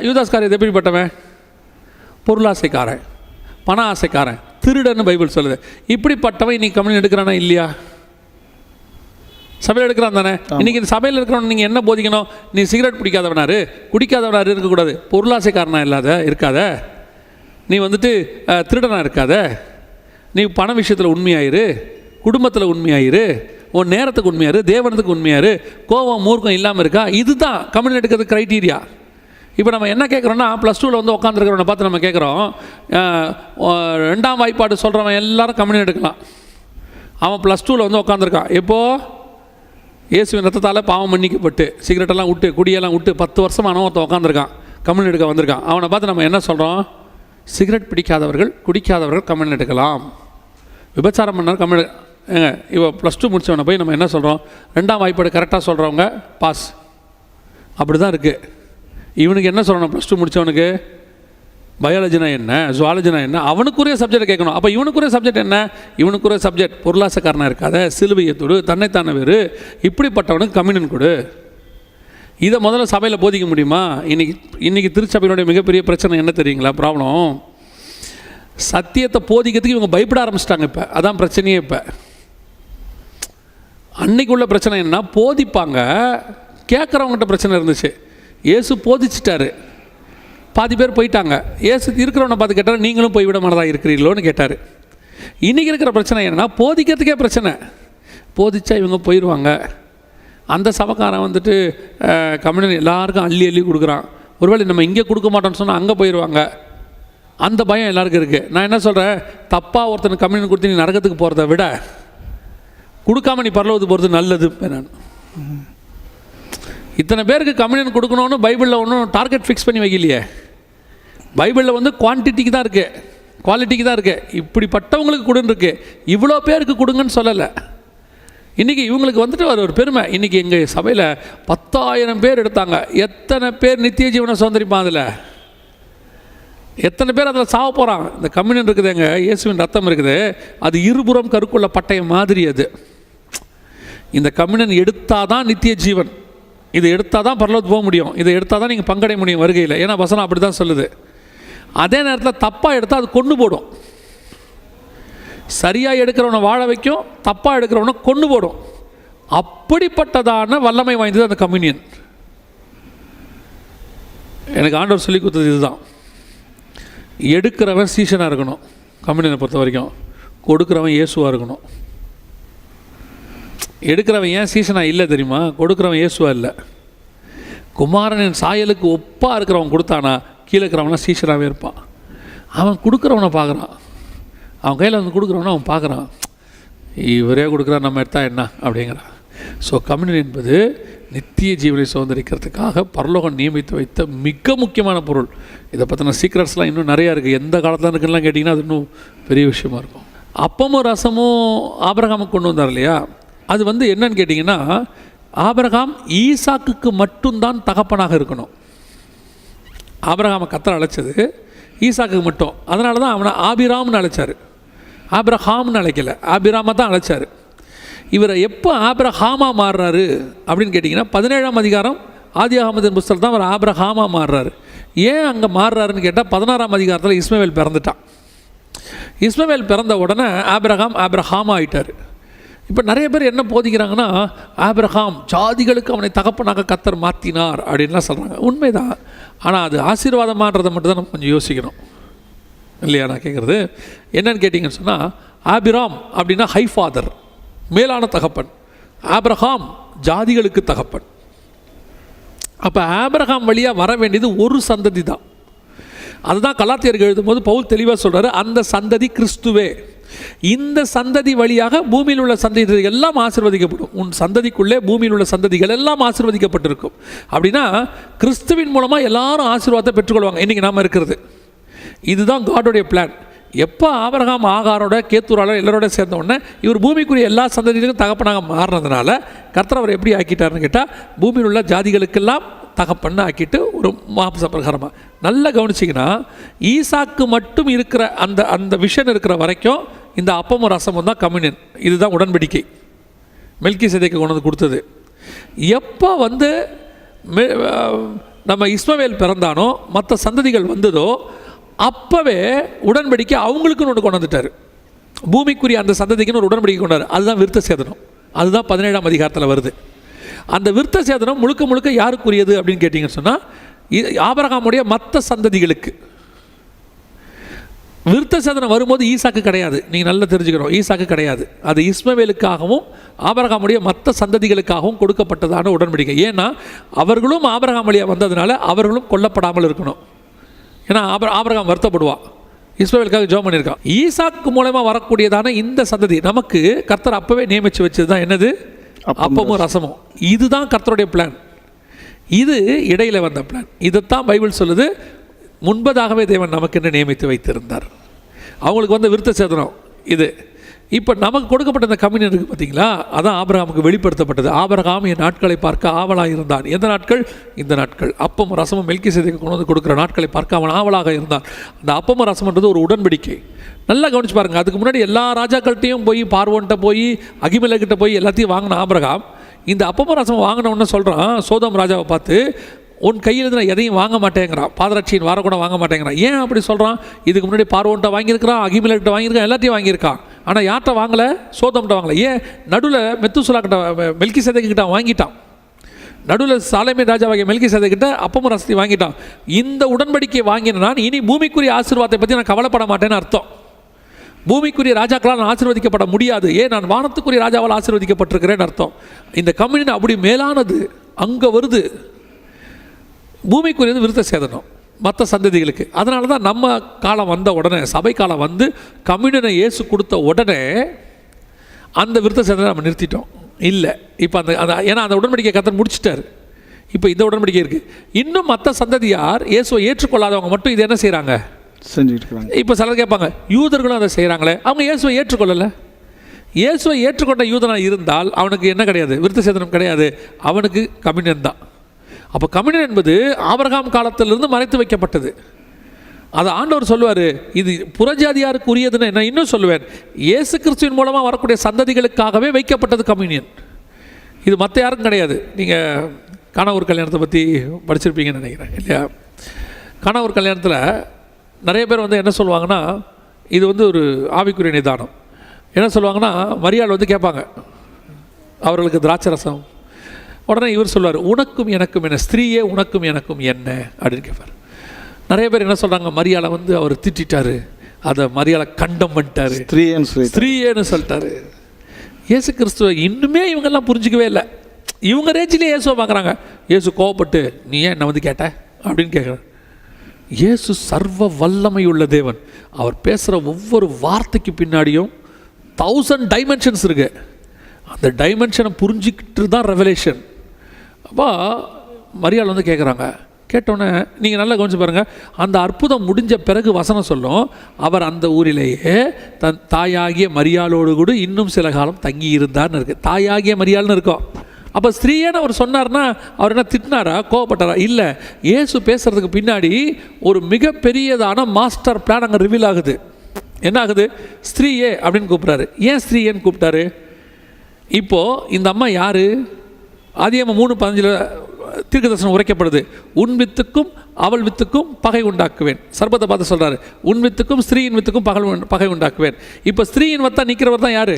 யூதாஸ் காரியத்தை எப்படிப்பட்டவன்? பொருளாசைக்காரன், பண ஆசைக்காரன், திருடன்னு பைபிள் சொல்லுது. இப்படிப்பட்டவன் இன்னைக்கு கம்யூனியன் எடுக்கிறானா இல்லையா? சபையில் எடுக்கிறான் தானே. இன்றைக்கி இந்த சபையில் இருக்கிறவன் நீங்கள் என்ன போதிக்கணும்? நீ சிகரெட் பிடிக்காதவனாரு, குடிக்காதவனாரு இருக்கக்கூடாது, பொருளாசைக்காரனா இருக்காத, நீ வந்துட்டு திருடனாக இருக்காத, நீ பண விஷயத்தில் உண்மையாயிரு, குடும்பத்தில் உண்மையாயிரு, உன் நேரத்துக்கு உண்மையாரு, தேவனத்துக்கு உண்மையாரு, கோபம் மூர்க்கம் இல்லாமல் இருக்கா. இதுதான் கம்யூனியன் எடுக்கிறது க்ரைட்டீரியா. இப்போ நம்ம என்ன கேட்குறோன்னா, +2 வந்து உட்காந்துருக்கிறவனை பார்த்து நம்ம கேட்குறோம், 2ஆம் வாய்ப்பாடு சொல்கிறவன் எல்லாரும் கம்யூனியன் எடுக்கலாம். அவன் +2 வந்து உட்காந்துருக்கான். எப்போது? இயேசுவின் ரத்தத்தால் பாவம் மன்னிக்கப்பட்டு சிகரெட்டெல்லாம் விட்டு குடியெல்லாம் விட்டு 10 வருஷமான ஒருத்தன் உட்காந்துருக்கான், கம்யூனியன் எடுக்க வந்திருக்கான். அவனை பார்த்து நம்ம என்ன சொல்கிறோம்? சிகரெட் பிடிக்காதவர்கள், குடிக்காதவர்கள் கம்யூனியன் எடுக்கலாம், விபச்சாரம் பண்ணார் கம்யூனியன். இப்போ +2 முடித்தவனை போய் நம்ம என்ன சொல்கிறோம்? 2ஆம் வாய்ப்பாடு கரெக்டாக சொல்கிறவங்க பாஸ். அப்படி தான் இருக்குது. இவனுக்கு என்ன சொல்லணும்? +2 முடித்தவனுக்கு பயாலஜினா என்ன, ஜுவாலஜினா என்ன, அவனுக்குரிய சப்ஜெக்டை கேட்கணும். அப்போ இவனுக்குரிய சப்ஜெக்ட் என்ன? இவனுக்குரிய சப்ஜெக்ட் பொருளாசக்காரனாக இருக்காத, சிலுவையத்தோடு தன்னைத்தானே வேறு, இப்படிப்பட்டவனுக்கு கம்யூனியன் கொடு. இதை முதல்ல சபையில் போதிக்க முடியுமா? இன்றைக்கி திருச்சபையினுடைய மிகப்பெரிய பிரச்சனை என்ன தெரியுங்களா? ப்ராப்ளம், சத்தியத்தை போதிக்கிறதுக்கு இவங்க பயப்பட ஆரம்பிச்சிட்டாங்க. இப்போ அதான் பிரச்சனையே. இப்போ அன்னைக்கு உள்ள பிரச்சனை என்ன? போதிப்பாங்க, கேட்குறவங்ககிட்ட பிரச்சனை இருந்துச்சு. இயேசு போதிச்சிட்டாரு, பாதி பேர் போயிட்டாங்க. ஏசு இருக்கிறவனை பார்த்து கேட்டார், நீங்களும் போய் விட மாட்டதாக இருக்கிறீர்களோன்னு கேட்டார். இன்றைக்கி இருக்கிற பிரச்சனை என்னென்னா, போதிக்கிறதுக்கே பிரச்சனை. போதிச்சா இவங்க போயிடுவாங்க. அந்த சபக்காரன் வந்துட்டு கம்யூனியன் எல்லாருக்கும் அள்ளி அள்ளி கொடுக்குறான். ஒருவேளை நம்ம இங்கே கொடுக்க மாட்டோம்னு சொன்னால் அங்கே போயிடுவாங்க. அந்த பயம் எல்லாருக்கும் இருக்குது. நான் என்ன சொல்கிறேன், தப்பாக ஒருத்தனுக்கு கம்யூனியன் கொடுத்து நீ நரகத்துக்கு போகிறத விட கொடுக்காம நீ பரலோகத்துக்கு போகிறது நல்லது. நான் இத்தனை பேருக்கு கம்யூனியன் கொடுக்கணும்னு பைபிளில் ஒன்றும் டார்கெட் ஃபிக்ஸ் பண்ணி வைக்கலையே. பைபிளில் வந்து குவான்டிட்டிக்கு தான் இருக்குது, குவாலிட்டிக்கு தான் இருக்குது. இப்படிப்பட்டவங்களுக்கு கொடுன்னு இருக்குது, இவ்வளோ பேருக்கு கொடுங்கன்னு சொல்லலை. இன்றைக்கி இவங்களுக்கு வந்துட்டு ஒரு பெருமை. இன்றைக்கி எங்கள் சபையில் 10,000 பேர் எடுத்தாங்க. எத்தனை பேர் நித்திய ஜீவனை சுதந்திரிப்பான்? அதில் எத்தனை பேர் அதில் சாவ போகிறான்? இந்த கம்யூனியன் இருக்குது, எங்கள் இயேசுவின் ரத்தம் இருக்குது, அது இருபுறம் கருக்குள்ள பட்டயம் மாதிரி. அது இந்த கம்யூனியன் எடுத்தால் தான் நித்திய ஜீவன், இதை எடுத்தால் தான் பரலோகத்துக்கு போக முடியும், இதை எடுத்தால் தான் நீங்கள் பங்கடைய முடியும் வருகையில். ஏன்னா வசனம் அப்படி தான் சொல்லுது. அதே நேரத்தில் தப்பாக எடுத்தால் அது கொண்டு போடும். சரியாக எடுக்கிறவனை வாழ வைக்கும், தப்பாக எடுக்கிறவனை கொண்டு போடும். அப்படிப்பட்டதான வல்லமை வாய்ந்தது அந்த கம்யூனியன். எனக்கு ஆண்டவர் சொல்லி கொடுத்தது இதுதான். எடுக்கிறவன் சீஷனாக இருக்கணும் கம்யூனியனை பொறுத்த வரைக்கும், கொடுக்குறவன் இயேசுவாக இருக்கணும். எடுக்கிறவன் ஏன் சீசனாக இல்லை தெரியுமா? கொடுக்குறவன் இயேசுவா இல்லை. குமாரனின் சாயலுக்கு ஒப்பாக இருக்கிறவன் கொடுத்தானா, கீழே இருக்கிறவனா சீசனாகவே இருப்பான். அவன் கொடுக்குறவனை பார்க்குறான், அவன் கையில் வந்து கொடுக்குறவனை அவன் பார்க்குறான், இவரே கொடுக்குறான், நம்ம எடுத்தால் என்ன அப்படிங்கிறான். ஸோ கம்யூனியன் என்பது நித்திய ஜீவனை சுதந்திரிக்கிறதுக்காக பரலோகம் நியமித்து வைத்த மிக முக்கியமான பொருள். இதை பற்றின சீக்ரெட்ஸ்லாம் இன்னும் நிறையா இருக்குது. எந்த காலத்தில் இருக்குலாம் கேட்டிங்கன்னா அது இன்னும் பெரிய விஷயமா இருக்கும். அப்பமும் ரசமும் ஆபிரகாமுக்கு கொண்டு வந்தார் இல்லையா? அது வந்து என்னன்னு கேட்டிங்கன்னா, ஆபிரகாம் ஈசாக்குக்கு மட்டும்தான் தகப்பனாக இருக்கணும். ஆபிரகாமை கர்த்தர் அழைச்சது ஈசாக்குக்கு மட்டும். அதனால தான் அவனை ஆபிராம்னு அழைச்சார், ஆபிரஹாம்னு அழைக்கலை, ஆபிராமை தான் அழைச்சார். இவரை எப்போ ஆபிரஹாமாக மாறுறாரு அப்படின்னு கேட்டிங்கன்னா, 17ஆம் அதிகாரம் ஆதியாகமத்தின் புஸ்தகத்தில் தான் அவர் ஆபிரஹாமாக மாறுறாரு. ஏன் அங்கே மாறுறாருன்னு கேட்டால், 16ஆம் அதிகாரத்தில் இஸ்மவேல் பிறந்துட்டான். இஸ்மவேல் பிறந்த உடனே ஆபிரஹாம் ஆகிட்டார். இப்போ நிறைய பேர் என்ன போதிக்கிறாங்கன்னா, ஆபிரகாம் ஜாதிகளுக்கு அவனை தகப்பனாக கர்த்தர் மாற்றினார் அப்படின்லாம் சொல்கிறாங்க. உண்மைதான். ஆனால் அது ஆசீர்வாதமானதை மட்டும் தான் நம்ம கொஞ்சம் யோசிக்கணும் இல்லையா? நான் கேட்குறது என்னன்னு கேட்டிங்கன்னு சொன்னால், ஆபிராம் அப்படின்னா ஹை ஃபாதர், மேலான தகப்பன். ஆபிரகாம் ஜாதிகளுக்கு தகப்பன். அப்போ ஆபிரகாம் வழியாக வர வேண்டியது ஒரு சந்ததி தான். அதுதான் கலாத்தியருக்கு எழுதும்போது பவுல் தெளிவாக சொல்கிறாரு, அந்த சந்ததி கிறிஸ்துவே. இந்த சந்ததி வழியாக பூமியில் உள்ள சந்ததிகள் எல்லாம் ஆசீர்வதிக்கப்படும். உன் சந்ததிக்குள்ளே பூமியில் உள்ள சந்ததிகள் எல்லாம் ஆசீர்வதிக்கப்பட்டிருக்கும். அப்படின்னா கிறிஸ்துவின் மூலமாக எல்லாரும் ஆசீர்வாதத்தை பெற்றுக்கொள்வாங்க. இன்றைக்கி நாம் இருக்கிறது இதுதான் காடோடைய பிளான். எப்போ ஆபிரகாம் ஆகாரோட கேத்தூரால எல்லாரோட சேர்ந்த உடனே இவர் பூமிக்குரிய எல்லா சந்ததிகளுக்கும் தகப்பனாக மாறினதுனால கர்த்தர் அவர் எப்படி ஆக்கிட்டாருன்னு கேட்டால், பூமியில் உள்ள ஜாதிகளுக்கெல்லாம் தகப்பன்னு ஆக்கிட்டு ஒரு மாம்ச பிரகாரமாக. நல்லா கவனிச்சிங்கன்னா ஈசாக்கு மட்டும் இருக்கிற அந்த அந்த விஷன் இருக்கிற வரைக்கும் இந்த அப்பமும் ரசமும் தான் கம்யூனியன். இதுதான் உடன்படிக்கை மெல்கிசேதேக்கு கொண்டு வந்து கொடுத்தது. எப்போ வந்து நம்ம இஸ்மவேல் பிறந்தானோ மற்ற சந்ததிகள் வந்ததோ அப்போவே உடன்படிக்கை அவங்களுக்குன்னு ஒன்று கொண்டு வந்துட்டார். பூமிக்குரிய அந்த சந்ததிக்குன்னு ஒரு உடன்படிக்கை கொண்டாரு. அதுதான் விருத்த சேதனம். அதுதான் 17ஆம் அதிகாரத்தில் வருது. அந்த விருத்த சேதனம் முழுக்க முழுக்க யாருக்குரியது அப்படின்னு கேட்டிங்கன்னு சொன்னால், ஆபிரகாமுடைய மற்ற சந்ததிகளுக்கு. விருத்த சேதனம் வரும்போது ஈசாக்கு கிடையாது. நீங்கள் நல்லா தெரிஞ்சுக்கணும், ஈசாக்கு கிடையாது. அது இஸ்மவேலுக்காகவும் ஆபிரகாமுடைய மற்ற சந்ததிகளுக்காகவும் கொடுக்கப்பட்டதான உடன்படிக்கை. ஏன்னா அவர்களும் ஆபிரகாம் வழியாக வந்ததுனால அவர்களும் கொல்லப்படாமல் இருக்கணும். ஏன்னா ஆபிரகாம் வருத்தப்படுவான், இஸ்மவேலுக்காக ஜெபம் பண்ணியிருக்கான். ஈசாக்கு மூலமாக வரக்கூடியதான இந்த சந்ததி நமக்கு கர்த்தர் அப்போவே நியமித்து வச்சது தான் என்னது? அப்பமும் ரசமும். இதுதான் கர்த்தருடைய பிளான். இது இடையில் வந்த பிளான். இதைத்தான் பைபிள் சொல்லுது, முன்பதாகவே தேவன் நமக்கென்று நியமித்து வைத்திருந்தார். அவங்களுக்கு வந்து விருத்த சேதனம் இது. இப்போ நமக்கு கொடுக்கப்பட்ட இந்த கம்யூனியன் இருக்குது பார்த்தீங்களா, அதான் ஆபிரகாமுக்கு வெளிப்படுத்தப்பட்டது. ஆபிரகாம் என் நாட்களை பார்க்க ஆவலாக இருந்தான். எந்த நாட்கள்? இந்த நாட்கள். அப்பமும் ரசமும் மெல்கிசேதேக்கு கொண்டு வந்து கொடுக்குற நாட்களை பார்க்க அவன் ஆவலாக இருந்தான். அந்த அப்பமும் ரசம்ன்றது ஒரு உடன்படிக்கை. நல்லா கவனிச்சு பாருங்கள். அதுக்கு முன்னாடி எல்லா ராஜாக்கள்கிட்டையும் போய் பார்வோன்கிட்ட போய் அகிமெலேக்கிட்ட போய் எல்லாத்தையும் வாங்கின ஆபிரகாம் இந்த அப்பமும் ரசம் வாங்கினவுடனே சொல்கிறான் சோதோம் ராஜாவை பார்த்து, உன் கையில் நான் எதையும் வாங்க மாட்டேங்கிறான், பாதரட்சியின் வார கூட வாங்க மாட்டேங்கிறான். ஏன் அப்படி சொல்கிறான்? இதுக்கு முன்னாடி பார்வோன்ட்ட வாங்கியிருக்கிறான், அகிமெலேக்கிட்ட வாங்கியிருக்கான், எல்லாத்தையும் வாங்கியிருக்கான். ஆனால் யார்கிட்ட வாங்கலை? சோதம்கிட்ட வாங்கலை. ஏன்? நடுவில் மெத்துசலாக்கிட்ட மெல்கிசேதேக்கிட்ட வாங்கிட்டான். நடுவில் சாலேமே ராஜாவாகிய மெல்கிசேதேக்கிட்ட அப்பமும் ரசத்தை வாங்கிட்டான். இந்த உடன்படிக்கையை வாங்கின நான் இனி பூமிக்குரிய ஆசீர்வாதத்தை பற்றி நான் கவலைப்பட மாட்டேன்னு அர்த்தம். பூமிக்குரிய ராஜாக்களால் நான் ஆசீர்வதிக்கப்பட முடியாது, ஏன் நான் வானத்துக்குரிய ராஜாவால் ஆசீர்வதிக்கப்பட்டிருக்கிறேன்னு அர்த்தம். இந்த கம்யூனியன் அப்படி மேலானது அங்கே வருது. பூமிக்குரியது விருத்த சேதனம் மற்ற சந்ததிகளுக்கு. அதனால தான் நம்ம காலம் வந்த உடனே, சபை காலம் வந்து கம்யூனியனை இயேசு கொடுத்த உடனே அந்த விருத்த சேதனை நம்ம நிறுத்திட்டோம். இல்லை, இப்போ அந்த ஏன்னா அந்த உடன்படிக்கை கர்த்தர் முடிச்சிட்டார். இப்போ இந்த உடன்படிக்கை இருக்குது. இன்னும் மற்ற சந்ததியார் இயேசுவை ஏற்றுக்கொள்ளாதவங்க மட்டும் இது என்ன செய்கிறாங்க? செஞ்சுட்டு இருக்காங்க. இப்போ சிலர் கேட்பாங்க, யூதர்களும் அதை செய்கிறாங்களே, அவங்க இயேசுவை ஏற்றுக்கொள்ளலை. இயேசுவை ஏற்றுக்கொண்ட யூதனாக இருந்தால் அவனுக்கு என்ன கிடையாது? விருத்த சேதனம் கிடையாது, அவனுக்கு கம்யூனியன் தான். அப்போ கம்யூனியன் என்பது ஆபிரகாம் காலத்திலிருந்து மறைத்து வைக்கப்பட்டது. அதை ஆண்டவர் சொல்லுவார், இது புறஜாதியாருக்கு உரியதுன்னு. நான் இன்னும் சொல்லுவேன், இயேசு கிறிஸ்துவின் மூலமாக வரக்கூடிய சந்ததிகளுக்காகவே வைக்கப்பட்டது கம்யூனியன். இது மற்ற யாருக்கும் கிடையாது. நீங்கள் கணவர் கல்யாணத்தை பற்றி படிச்சிருப்பீங்கன்னு நினைக்கிறேன் இல்லையா? கணவர் கல்யாணத்தில் நிறைய பேர் வந்து என்ன சொல்லுவாங்கன்னா, இது வந்து ஒரு ஆவிக்குரிய நிதானம். என்ன சொல்லுவாங்கன்னா, மரியாள் வந்து கேட்பாங்க அவர்களுக்கு திராட்சை ரசம். உடனே இவர் சொல்லுவார், உனக்கும் எனக்கும் என்ன, ஸ்திரீயே உனக்கும் எனக்கும் என்ன அப்படின்னு கேட்பார். நிறைய பேர் என்ன சொல்கிறாங்க, மரியாளை வந்து அவர் திட்டாரு, அதை மரியாளை கண்டம் பண்ணிட்டாரு, ஸ்திரீயேன்னு சொல்லிட்டாரு. இயேசு கிறிஸ்துவ இன்னுமே இவங்கெல்லாம் புரிஞ்சிக்கவே இல்லை. இவங்க ரேஞ்சிலே இயேசுவை பார்க்குறாங்க. இயேசு கோவப்பட்டு, நீ ஏன் என்னை வந்து கேட்ட அப்படின்னு கேட்குறாரு. இயேசு சர்வ வல்லமையுள்ள தேவன். அவர் பேசுகிற ஒவ்வொரு வார்த்தைக்கு பின்னாடியும் 1000 டைமென்ஷன்ஸ் இருக்கு. அந்த டைமென்ஷனை புரிஞ்சுக்கிட்டு தான் ரெவலேஷன். அப்போ மரியாள் வந்து கேட்குறாங்க. கேட்டோன்னே நீங்கள் நல்லா கவனிச்சு பாருங்கள். அந்த அற்புதம் முடிஞ்ச பிறகு வசனம் சொல்லும், அவர் அந்த ஊரிலேயே தன் தாயாகிய மரியாளோடு கூட இன்னும் சில காலம் தங்கி இருந்தார்னு இருக்குது. தாயாகிய மரியாள்னு இருக்கும். அப்போ ஸ்திரீயேன்னு அவர் சொன்னார்னா அவர் என்ன திட்டினாரா, கோவப்பட்டாரா? இல்லை. இயேசு பேசுகிறதுக்கு பின்னாடி ஒரு மிகப்பெரியதான மாஸ்டர் பிளான் அங்கே ரிவீல் ஆகுது. என்ன ஆகுது? ஸ்திரீயே அப்படின்னு கூப்பிட்றாரு. ஏன் ஸ்திரீயேன்னு கூப்பிட்டாரு? இப்போது இந்த அம்மா யார்? ஆதியாகமம் 3:15 தீர்க்கதரிசனம் உரைக்கப்படுது. உன் வித்துக்கும் அவள் வித்துக்கும் பகை உண்டாக்குவேன். சர்பத்தை பார்த்து சொல்கிறாரு, உன் வித்துக்கும் ஸ்திரீயின் வித்துக்கும் பகை உண்டாக்குவேன். இப்போ ஸ்திரீயின் வத்தா நிற்கிறவர் தான் யார்?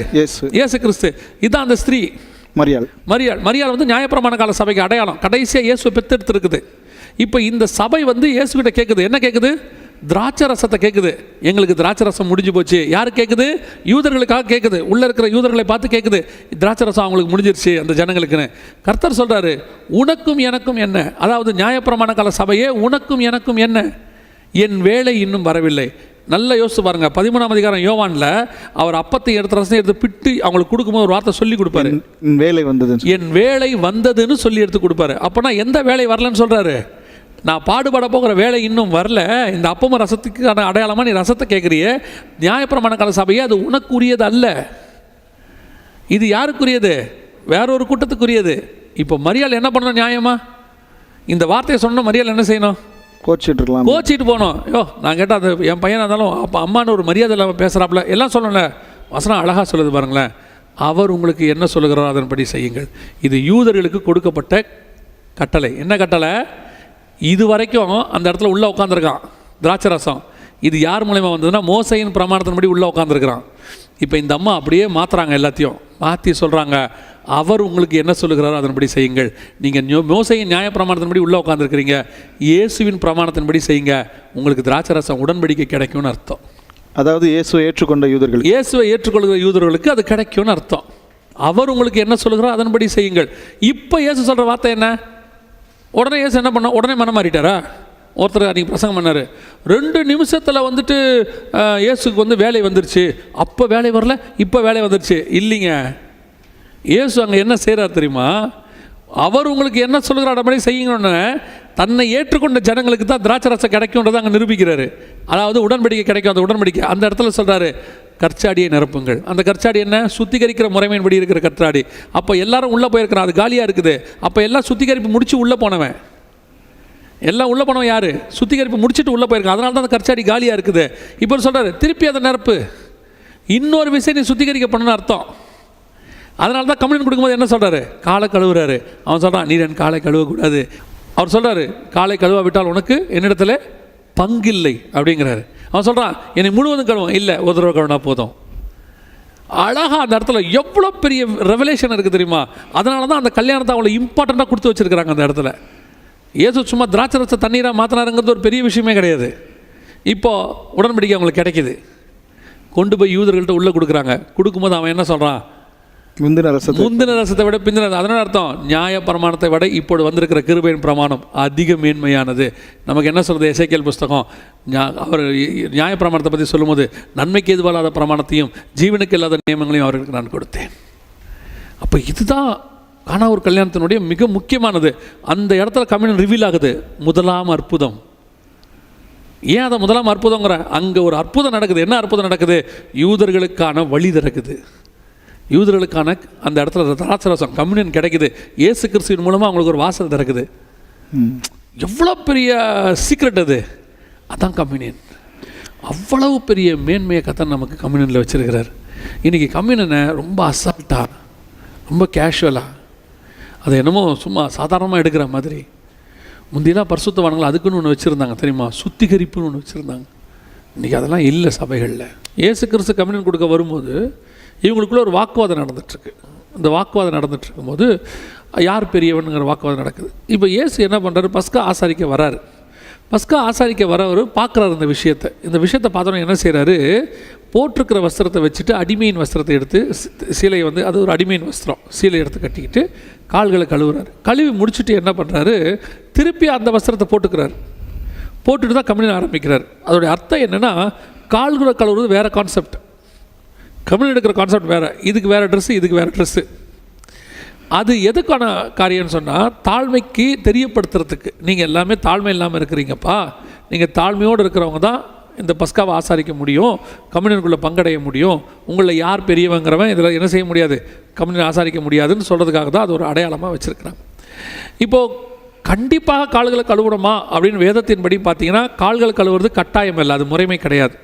இயேசு கிறிஸ்து. இதுதான் அந்த ஸ்திரீ மரியாள் வந்து நியாயப்பிரமாண கால சபைக்கு அடையாளம். கடைசியாக இயேசுவை பெற்றெடுத்துருக்குது. இப்போ இந்த சபை வந்து இயேசுகிட்ட கேட்குது. என்ன கேட்குது? திராட்சை ரசத்தை கேட்குது. எங்களுக்கு திராட்சை ரசம் முடிஞ்சு போச்சு. யார் கேட்குது? யூதர்களுக்காக கேட்குது. உள்ளே இருக்கிற யூதர்களை பார்த்து கேட்குது, திராட்சை ரசம் அவங்களுக்கு முடிஞ்சிருச்சு அந்த ஜனங்களுக்குன்னு. கர்த்தர் சொல்கிறாரு, உனக்கும் எனக்கும் என்ன? அதாவது நியாயப்பிரமாண கால சபையே, உனக்கும் எனக்கும் என்ன? என் வேலை இன்னும் வரவில்லை. நல்லா யோசிச்சு பாருங்க. 13ஆம் அதிகாரம் யோவான்ல அவர் அப்பத்தை எடுத்து பிட்டு அவங்களுக்கு கொடுக்கும்போது ஒரு வார்த்தை சொல்லி கொடுப்பாரு, வேலை வந்தது, என் வேலை வந்ததுன்னு சொல்லி எடுத்து கொடுப்பாரு. அப்போனா எந்த வேலை வரலன்னு சொல்றாரு? நான் பாடுபட போகிற வேலை இன்னும் வரல. இந்த அப்பமும் ரசத்துக்கான அடையாளமாக நீ ரசத்தை கேட்குறிய, நியாயப்பிரமாண கால சபையே, அது உனக்குரியது அல்ல. இது யாருக்குரியது? வேறொரு கூட்டத்துக்குரியது. இப்போ மரியாள் என்ன பண்ணணும்? நியாயமா இந்த வார்த்தையை சொன்ன மரியாள் என்ன செய்யணும்? கோச்சிட்டு போகணும். நான் கேட்டால் அது என் பையனாக இருந்தாலும் அப்போ அம்மானு ஒரு மரியாதை இல்லாமல் பேசுகிறாப்புல எல்லாம் சொல்லலை. வசனம் அழகாக சொல்லுது பாருங்களேன். அவர் உங்களுக்கு என்ன சொல்லுகிறாரோ அதன்படி செய்யுங்கள். இது யூதர்களுக்கு கொடுக்கப்பட்ட கட்டளை. என்ன கட்டளை? இது வரைக்கும் அந்த இடத்துல உள்ளே உட்காந்துருக்கான் திராட்சை ரசம். இது யார் மூலயமா வந்ததுன்னா மோசையின் பிரமாணத்தின்படி உள்ளே உட்காந்துருக்கிறான். இப்போ இந்த அம்மா அப்படியே மாற்றுறாங்க, எல்லாத்தையும் மாற்றி சொல்கிறாங்க, அவர் உங்களுக்கு என்ன சொல்லுகிறாரோ அதன்படி செய்யுங்கள். நீங்கள் மோசையின் நியாய பிரமாணத்தின்படி உள்ளே உட்காந்துருக்கிறீங்க, இயேசுவின் பிரமாணத்தின்படி செய்யுங்க, உங்களுக்கு திராட்சை ரசம் உடன்படிக்கை கிடைக்கும்னு அர்த்தம். அதாவது இயேசுவை ஏற்றுக்கொண்ட யூதர்கள், இயேசுவை ஏற்றுக்கொள்கிற யூதர்களுக்கு அது கிடைக்கும்னு அர்த்தம். அவர் உங்களுக்கு என்ன சொல்லுகிறாரோ அதன்படி செய்யுங்கள். இப்போ இயேசு சொல்கிற வார்த்தை என்ன? உடனே இயேசு என்ன பண்ண? உடனே மனம் மாறிட்டாரா? ஒருத்தர் அன்றைக்கி பிரசங்கம் பண்ணார், 2 நிமிஷத்தில் இயேசுக்கு வேலை வந்துருச்சு. அப்போ வேலை வரல, இப்போ வேலை வந்துருச்சு. இல்லைங்க, இயேசு அங்கே என்ன செய்கிறார் தெரியுமா? அவர் உங்களுக்கு என்ன சொல்லுகிறார் அப்படி செய்யுங்கன்னு தன்னை ஏற்றுக்கொண்ட ஜனங்களுக்கு தான் திராட்சை ரசம் கிடைக்கும்ன்றதை அங்கே நிரூபிக்கிறாரு. அதாவது உடன்படிக்கை கிடைக்கும். அந்த உடன்படிக்கை அந்த இடத்துல சொல்கிறாரு, கற்சாடியை நிரப்புங்கள். அந்த கற்சாடி என்ன? சுத்திகரிக்கிற முறைமையின்படி இருக்கிற கற்சாடி. அப்போ எல்லாரும் உள்ளே போயிருக்கிறான், அது காலியாக இருக்குது. அப்போ எல்லாம் சுத்திகரிப்பு முடித்து உள்ளே போனவன், எல்லாம் உள்ளே போனவன் யார்? சுத்திகரிப்பு முடிச்சுட்டு உள்ளே போயிருக்கான். அதனால தான் அந்த கற்சாடி காலியாக இருக்குது. இப்போ சொல்கிறாரு, திருப்பி அதை நிரப்பு. இன்னொரு விஷயம் நீ சுத்திகரிக்க பண்ணணும்னு அர்த்தம். அதனால தான் கம்யூனியன் கொடுக்கும்போது என்ன சொல்கிறாரு? காலை கழுவுறாரு. அவன் சொல்கிறான், நீ என் காலை கழுவக்கூடாது. அவர் சொல்கிறாரு, காலை கழுவ விட்டால் உனக்கு என்னிடத்துல பங்கில்லை அப்படிங்கிறாரு. அவன் சொல்கிறான், என்னை முழுவதும் கழுவும். இல்லை, ஒரு தடவை கழுவினா போதும். அழகாக அந்த இடத்துல எவ்வளோ பெரிய ரெவலேஷன் இருக்குது தெரியுமா? அதனால தான் அந்த கல்யாணத்தை அவங்களை இம்பார்ட்டண்ட்டாக கொடுத்து வச்சுருக்கிறாங்க அந்த இடத்துல. இயேசு சும்மா திராட்சை ரசத்தை தண்ணீராக மாற்றினாருங்கிறது ஒரு பெரிய விஷயமே கிடையாது. இப்போது உடன்படிக்கை அவங்களுக்கு கிடைக்கிது. கொண்டு போய் யூதர்கள்ட்ட உள்ளே கொடுக்குறாங்க. கொடுக்கும்போது அவன் என்ன சொல்கிறான்? முந்தின ரசத்தை விட பிந்தின. அதனால அர்த்தம், நியாய பிரமாணத்தை விட இப்போது வந்திருக்கிற கிருபையின் பிரமாணம் அதிக மேன்மையானது. நமக்கு என்ன சொல்கிறது? எசேக்கியேல் புஸ்தகம் அவர் நியாய பிரமாணத்தை பற்றி சொல்லும்போது, நன்மைக்கு எதுவால்லாத பிரமாணத்தையும் ஜீவனுக்கு இல்லாத நியமங்களையும் அவர்களுக்கு நான் கொடுத்தேன். அப்போ இதுதான் கானாவூர் கல்யாணத்தினுடைய மிக முக்கியமானது. அந்த இடத்துல கம்யூனியன் ரிவீல் ஆகுது. முதலாம் அற்புதம். ஏன் அதை முதலாம் அற்புதங்கிற? அங்கே ஒரு அற்புதம் நடக்குது. என்ன அற்புதம் நடக்குது? யூதர்களுக்கான வழி திறக்குது. யூதர்களுக்கான அந்த இடத்துல திராட்சை ரசம் கம்யூனியன் கிடைக்குது. இயேசு கிறிஸ்துவின் மூலமாக அவங்களுக்கு ஒரு வாசல் திறக்குது. எவ்வளோ பெரிய சீக்ரெட் அது! அதான் கம்யூனியன். அவ்வளவு பெரிய மேன்மையை கத்தன் நமக்கு கம்யூனியனில் வச்சுருக்கிறார். இன்றைக்கி கம்யூனியனை ரொம்ப அசால்ட்டாக, ரொம்ப கேஷுவலாக, அதை என்னமோ சும்மா சாதாரணமாக எடுக்கிற மாதிரி. முந்தியெல்லாம் பரிசுத்தவான்கள் அதுக்குன்னு ஒன்று வச்சுருந்தாங்க தெரியுமா? சுத்திகரிப்புன்னு ஒன்று வச்சுருந்தாங்க. இன்றைக்கி அதெல்லாம் இல்லை சபைகளில். இயேசு கிறிஸ்து கம்யூனியன் கொடுக்க வரும்போது இவங்களுக்குள்ள ஒரு வாக்குவாதம் நடந்துகிட்ருக்கு. இந்த வாக்குவாதம் நடந்துகிட்ருக்கும்போது யார் பெரியவனுங்கிற வாக்குவாதம் நடக்குது. இப்போ இயேசு என்ன பண்ணுறாரு? பஸ்கா ஆசாரிக்க வராரு. பஸ்கா ஆசாரிக்க வரவர் பார்க்குறாரு இந்த விஷயத்தை பார்த்தோன்னா என்ன செய்கிறாரு? போட்டிருக்கிற வஸ்திரத்தை வச்சுட்டு அடிமையின் வஸ்திரத்தை எடுத்து, சீலையை அது ஒரு அடிமையின் வஸ்திரம், சீலை எடுத்து கட்டிக்கிட்டு கால்களை கழுவுறாரு. கழுவி முடிச்சுட்டு என்ன பண்ணுறாரு? திருப்பி அந்த வஸ்திரத்தை போட்டுட்டு தான் கம்யூனியன் ஆரம்பிக்கிறார். அதோடைய அர்த்தம் என்னென்னா, கால்களை கழுவுறது வேறு கான்செப்ட், கம்யூனியன் எடுக்கிற கான்செப்ட் வேறு. இதுக்கு வேறு ட்ரெஸ்ஸு, இதுக்கு வேறு ட்ரெஸ்ஸு. அது எதுக்கான காரியம்னு சொன்னால், தாழ்மைக்கு தெரியப்படுத்துறதுக்கு. நீங்கள் எல்லாமே தாழ்மை இல்லாமல் இருக்கிறீங்கப்பா, நீங்கள் தாழ்மையோடு இருக்கிறவங்க தான் இந்த பஸ்காவை ஆசாரிக்க முடியும், கம்யூனியனுக்குள்ளே பங்கடைய முடியும். உங்களில் யார் பெரியவங்கிறவன் இதில் என்ன செய்ய முடியாது, கம்யூனியன் ஆசாரிக்க முடியாதுன்னு சொல்கிறதுக்காக தான் அது ஒரு அடையாளமாக வச்சுருக்கிறாங்க. இப்போது கண்டிப்பாக கால்களை கழுவணுமா அப்படின்னு வேதத்தின்படி பார்த்தீங்கன்னா, கால்கள் கழுவுறது கட்டாயம் இல்லை, அது முறைமை கிடையாது.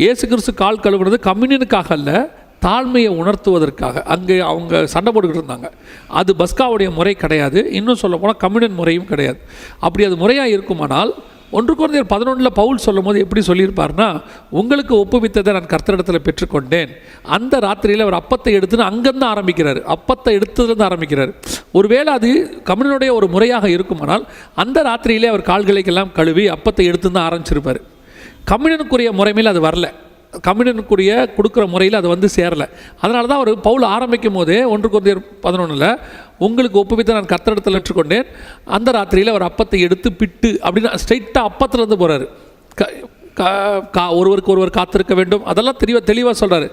இயேசு கிறிஸ்து கால் கழுவுறது கம்யூனியனுக்காக அல்ல, தாழ்மையை உணர்த்துவதற்காக. அங்கே அவங்க சண்டை போட்டுக்கிட்டு இருந்தாங்க. அது பஸ்காவுடைய முறை கிடையாது. இன்னும் சொல்ல போனால் கம்யூனியன் முறையும் கிடையாது. அப்படி அது முறையாக இருக்குமானால் 1 கொரிந்தியர் 11 பவுல் சொல்லும் போது எப்படி சொல்லியிருப்பார்னா, உங்களுக்கு ஒப்புவித்ததை நான் கர்த்தரிடத்தில் பெற்றுக்கொண்டேன். அந்த ராத்திரியில் அவர் அப்பத்தை எடுத்துன்னு அங்கேருந்து ஆரம்பிக்கிறார். அப்பத்தை எடுத்ததுலேருந்து ஆரம்பிக்கிறார். ஒருவேளை அது கம்யூனியனுடைய ஒரு முறையாக இருக்குமானால் அந்த ராத்திரியிலே அவர் கால்களுக்கெல்லாம் கழுவி அப்பத்தை எடுத்துன்னு தான் ஆரம்பிச்சிருப்பார். கம்யூனியனுக்குரிய முறைமையில் அது வரல, கம்யூனியனுக்குரிய கொடுக்குற முறையில் அது சேரலை. அதனால தான் அவர் பவுல் ஆரம்பிக்கும் போதே 1 கொரிந்தியர் 11 உங்களுக்கு ஒப்புவித்து நான் கர்த்தரிடத்தில் ஏற்றுக்கொண்டேன், அந்த ராத்திரியில் அவர் அப்பத்தை எடுத்து பிட்டு அப்படின்னு ஸ்ட்ரைட்டாக அப்பத்துலேருந்து போகிறாரு. ஒருவருக்கு ஒருவர் காத்திருக்க வேண்டும், அதெல்லாம் தெளிவாக சொல்கிறாரு.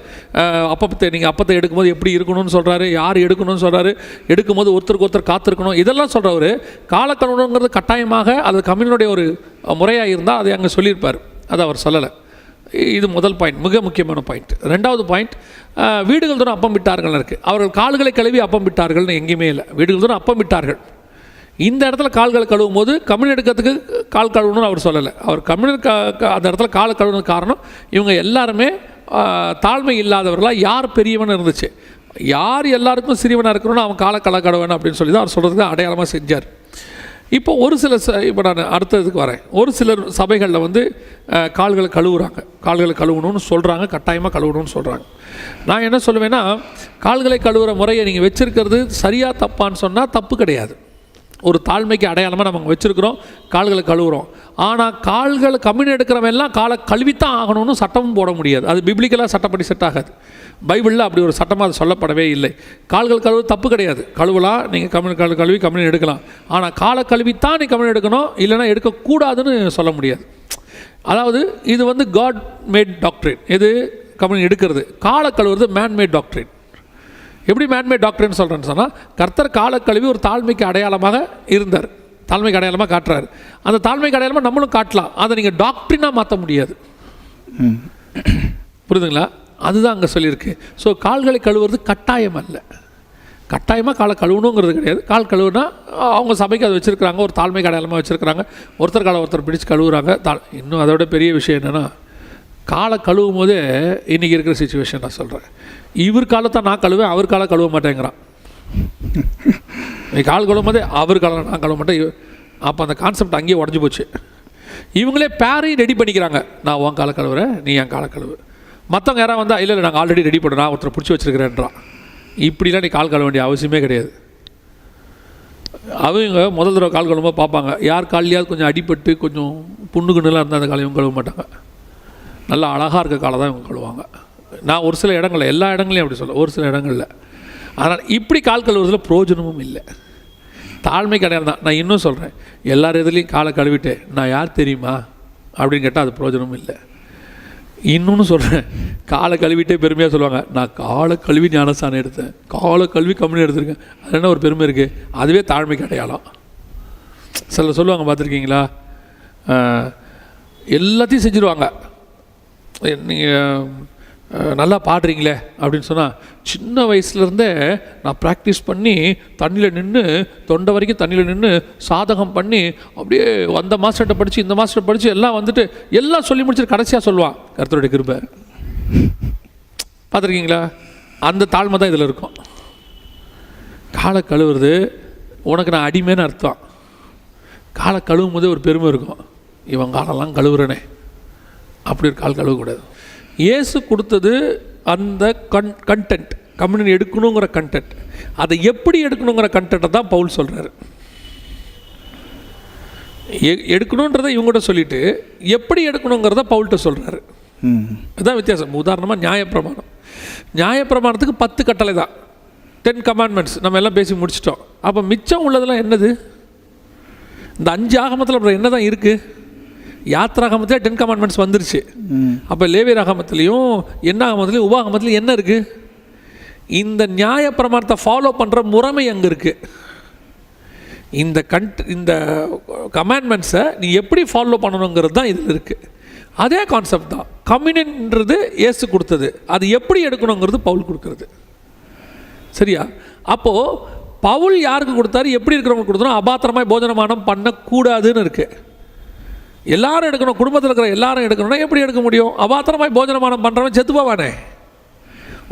நீங்கள் அப்பத்தை எடுக்கும்போது எப்படி இருக்கணும்னு சொல்கிறாரு, யார் எடுக்கணும்னு சொல்கிறாரு, எடுக்கும்போது ஒருத்தருக்கு ஒருத்தர் காத்திருக்கணும், இதெல்லாம் சொல்கிறவர். காலக்கழுவுங்கிறது கட்டாயமாக அது கம்யூனினுடைய ஒரு முறையாக இருந்தால் அதை அங்கே சொல்லியிருப்பார். அதை அவர் சொல்லலை. இது முதல் பாயிண்ட், மிக முக்கியமான பாயிண்ட். ரெண்டாவது பாயிண்ட், வீடுகள் தூரம் அப்பம் விட்டார்கள் இருக்குது. அவர்கள் கால்களை கழுவி அப்பம் விட்டார்கள்னு எங்கேயுமே இல்லை. வீடுகள் தூரம் அப்பம் விட்டார்கள். இந்த இடத்துல கால்களை கழுவும் போது கம்யூன் எடுக்கிறதுக்கு கால் கழுவணும்னு அவர் சொல்லலை. அவர் கம்யூன் அந்த இடத்துல காலை கழுவுனது காரணம் இவங்க எல்லாருமே தாழ்மை இல்லாதவர்களாக யார் பெரியவன் இருந்துச்சு, யார் எல்லாருக்கும் சிறியவனாக இருக்கணும்னு அவன் காலை கழுவணும் அப்படின்னு சொல்லி தான் அவர் சொல்கிறதுக்கு அடையாளமாக செஞ்சார். இப்போ ஒரு சில இப்போ நான் அடுத்ததுக்கு வரேன். ஒரு சிலர் சபைகளில் வந்து கால்களை கழுவுறாங்க, கால்களை கழுவணும்னு சொல்கிறாங்க, கட்டாயமாக கழுவணும்னு சொல்கிறாங்க. நான் என்ன சொல்லுவேன்னா, கால்களை கழுவுற முறையை நீங்கள் வச்சுருக்கிறது சரியாக தப்பான்னு சொன்னால் தப்பு கிடையாது. ஒரு தாழ்மைக்கு அடையாளமாக நம்ம வச்சுருக்கிறோம், கால்களை கழுவுறோம். ஆனால் கால்களை கம்யூன் எடுக்கிறவன் எல்லாம் காலை கழுவித்தான் ஆகணும்னு சட்டமும் போட முடியாது. அது பிப்ளிக்கலாக சட்டப்படி செட் ஆகாது. பைபிளில் அப்படி ஒரு சட்டமாக அது சொல்லப்படவே இல்லை. கால்கள் கழுவு தப்பு கிடையாது, கழுவலாம், நீங்கள் கம்யூன் கழுவி கம்யூன் எடுக்கலாம். ஆனால் காலை கழுவித்தான் நீ கம்யூன் எடுக்கணும், இல்லைனா எடுக்கக்கூடாதுன்னு சொல்ல முடியாது. அதாவது இது வந்து காட் மேட் டாக்ட்ரின். எது கம்யூன் எடுக்கிறது, காலை கழுவுறது மேன்மேட் டாக்ட்ரின். எப்படி மேன்மேட் டாக்டர்னு சொல்கிறேன்னு சொன்னால், கர்த்தர் காலை கழுவி ஒரு தாழ்மைக்கு அடையாளமாக இருந்தார், தாழ்மைக்கு அடையாளமாக காட்டுறாரு. அந்த தாழ்மைக்கு அடையாளமாக நம்மளும் காட்டலாம். அதை நீங்கள் டாக்டரினாக மாற்ற முடியாது. புரியுதுங்களா? அதுதான் அங்கே சொல்லியிருக்கு. ஸோ கால்களை கழுவுறது கட்டாயம் அல்ல. கட்டாயமாக காலை கழுவணுங்கிறது கிடையாது. கால் கழுவுனா அவங்க சபைக்கு அதை வச்சுருக்கிறாங்க, ஒரு தாழ்மைக்கு அடையாளமாக வச்சுருக்கிறாங்க. ஒருத்தர் காலை ஒருத்தர் பிடிச்சி கழுவுறாங்க. இன்னும் அதோட பெரிய விஷயம் என்னென்னா, காலை கழுவும் போதே இன்றைக்கி இருக்கிற சிச்சுவேஷன் நான் சொல்கிறேன். இவர் காலத்தை நான் கழுவேன், அவர் காலை கழுவ மாட்டேங்கிறான். நீ கால் கழுவும் போதே அவர் காலை நான் கழுவ மாட்டேன். அப்போ அந்த கான்செப்ட் அங்கேயே உடஞ்சி போச்சு. இவங்களே பேரையும் ரெடி பண்ணிக்கிறாங்க. நான் உன் காலை கழுவுறேன், நீ என் காலை கழுவு. மற்றவங்க யாராவது வந்தால் இல்லை நாங்கள் ஆல்ரெடி ரெடி பண்ணுறோம், நான் ஒருத்தரை பிடிச்சி வச்சுருக்கிறேன்றான். இப்படிலாம் நீ கால் கழுவ வேண்டிய அவசியமே கிடையாது. அவங்க முதல் தடவை கால் கழுவும்போது பார்ப்பாங்க, யார் காலையாவது கொஞ்சம் அடிபட்டு கொஞ்சம் புண்ணுக்குன்னுலாம் இருந்தால் அந்த காலை இவங்க கழுவ மாட்டாங்க. நல்லா அழகாக இருக்க காலை தான் இவங்க கழுவாங்க. நான் ஒரு சில இடங்களில், எல்லா இடங்களையும் அப்படி சொல்ல, ஒரு சில இடங்களில். அதனால் இப்படி கால் கழுவுறதுல பிரயோஜனமும் இல்லை. தாழ்மை கிடையாது தான். நான் இன்னும் சொல்கிறேன், எல்லார் இதுலேயும் காலை கழுவிட்டு நான் யார் தெரியுமா அப்படின்னு கேட்டால் அது பிரயோஜனமும் இல்லை. இன்னொன்று சொல்கிறேன், காலை கழுவிட்டே பெருமையாக சொல்லுவாங்க, நான் காலை கழுவி ஞானஸ்தானம் எடுத்தேன், காலை கழுவி கம்யூன் எடுத்திருக்கேன். அது என்ன ஒரு பெருமை இருக்குது? அதுவே தாழ்மைக்கு அடையாளம். சிலர் சொல்லுவாங்க, பார்த்துருக்கீங்களா, எல்லாத்தையும் செஞ்சுருவாங்க. நீங்கள் நல்லா பாடுறீங்களே அப்படின்னு சொன்னால், சின்ன வயசுலேருந்தே நான் ப்ராக்டிஸ் பண்ணி தண்ணியில் நின்று, தொண்டை வரைக்கும் தண்ணியில் நின்று சாதகம் பண்ணி, அப்படியே அந்த மாஸ்டர்கிட்ட படித்து இந்த மாஸ்டர் படித்து எல்லாம் வந்துட்டு எல்லாம் சொல்லி முடிச்சுட்டு கடைசியாக சொல்லுவான் கர்த்தருடைய கிருபை. பார்த்துருக்கீங்களா? அந்த தாழ்மை தான் இதில் இருக்கும். காலை கழுவுறது உனக்கு நான் அடிமைன்னு அர்த்தம். காலை கழுவும் போதே ஒரு பெருமை இருக்கும், இவன் காலெல்லாம் கழுவுறனே, அப்படி ஒரு கால் கழுவக்கூடாது. இயேசு கொடுத்தது அந்த கண்டென்ட், கம்யூனியன் எடுக்கணுங்கிற கண்டென்ட். அதை எப்படி எடுக்கணுங்கிற கண்டென்ட்டை தான் பவுல் சொல்கிறாரு. எடுக்கணுன்றதை இவங்கள்ட்ட சொல்லிவிட்டு எப்படி எடுக்கணுங்கிறத பவுல்கிட்ட சொல்கிறாரு. அதுதான் வித்தியாசம். உதாரணமாக நியாயப்பிரமாணம். நியாயப்பிரமாணத்துக்கு 10 கட்டளை தான், 10 கமாண்ட்மெண்ட்ஸ் நம்ம எல்லாம் பேசி முடிச்சிட்டோம். அப்போ மிச்சம் உள்ளதெல்லாம் என்னது? இந்த 5 ஆகமத்தில் அப்புறம் என்ன தான் இருக்குது? யாத்ராகமத்தில் 10 கமாண்ட்மெண்ட்ஸ் வந்துருச்சு. அப்போ லேவியராகமத்துலேயும் என்ன ஆகமத்துலேயும் உபாகமத்துலேயும் என்ன இருக்குது? இந்த நியாய பிரமாணத்தை ஃபாலோ பண்ணுற முறைமை அங்கே இருக்குது. இந்த கமாண்ட்மெண்ட்ஸை நீ எப்படி ஃபாலோ பண்ணணுங்கிறது தான் இதில் இருக்குது. அதே கான்செப்ட் தான். கம்யூனியன்றது இயேசு கொடுத்தது, அது எப்படி எடுக்கணுங்கிறது பவுல் கொடுக்குறது. சரியா? அப்போது பவுல் யாருக்கு கொடுத்தாரு, எப்படி இருக்கிறவங்களுக்கு கொடுத்தாலும் அபாத்திரமாய் போஜனமானம் பண்ணக்கூடாதுன்னு இருக்குது. எல்லாரும் எடுக்கணும், குடும்பத்தில் இருக்கிற எல்லாரும் எடுக்கணும்னா எப்படி எடுக்க முடியும்? அபாத்திரமாய் போஜனமானம் பண்ணுறவன் செத்து போவானே.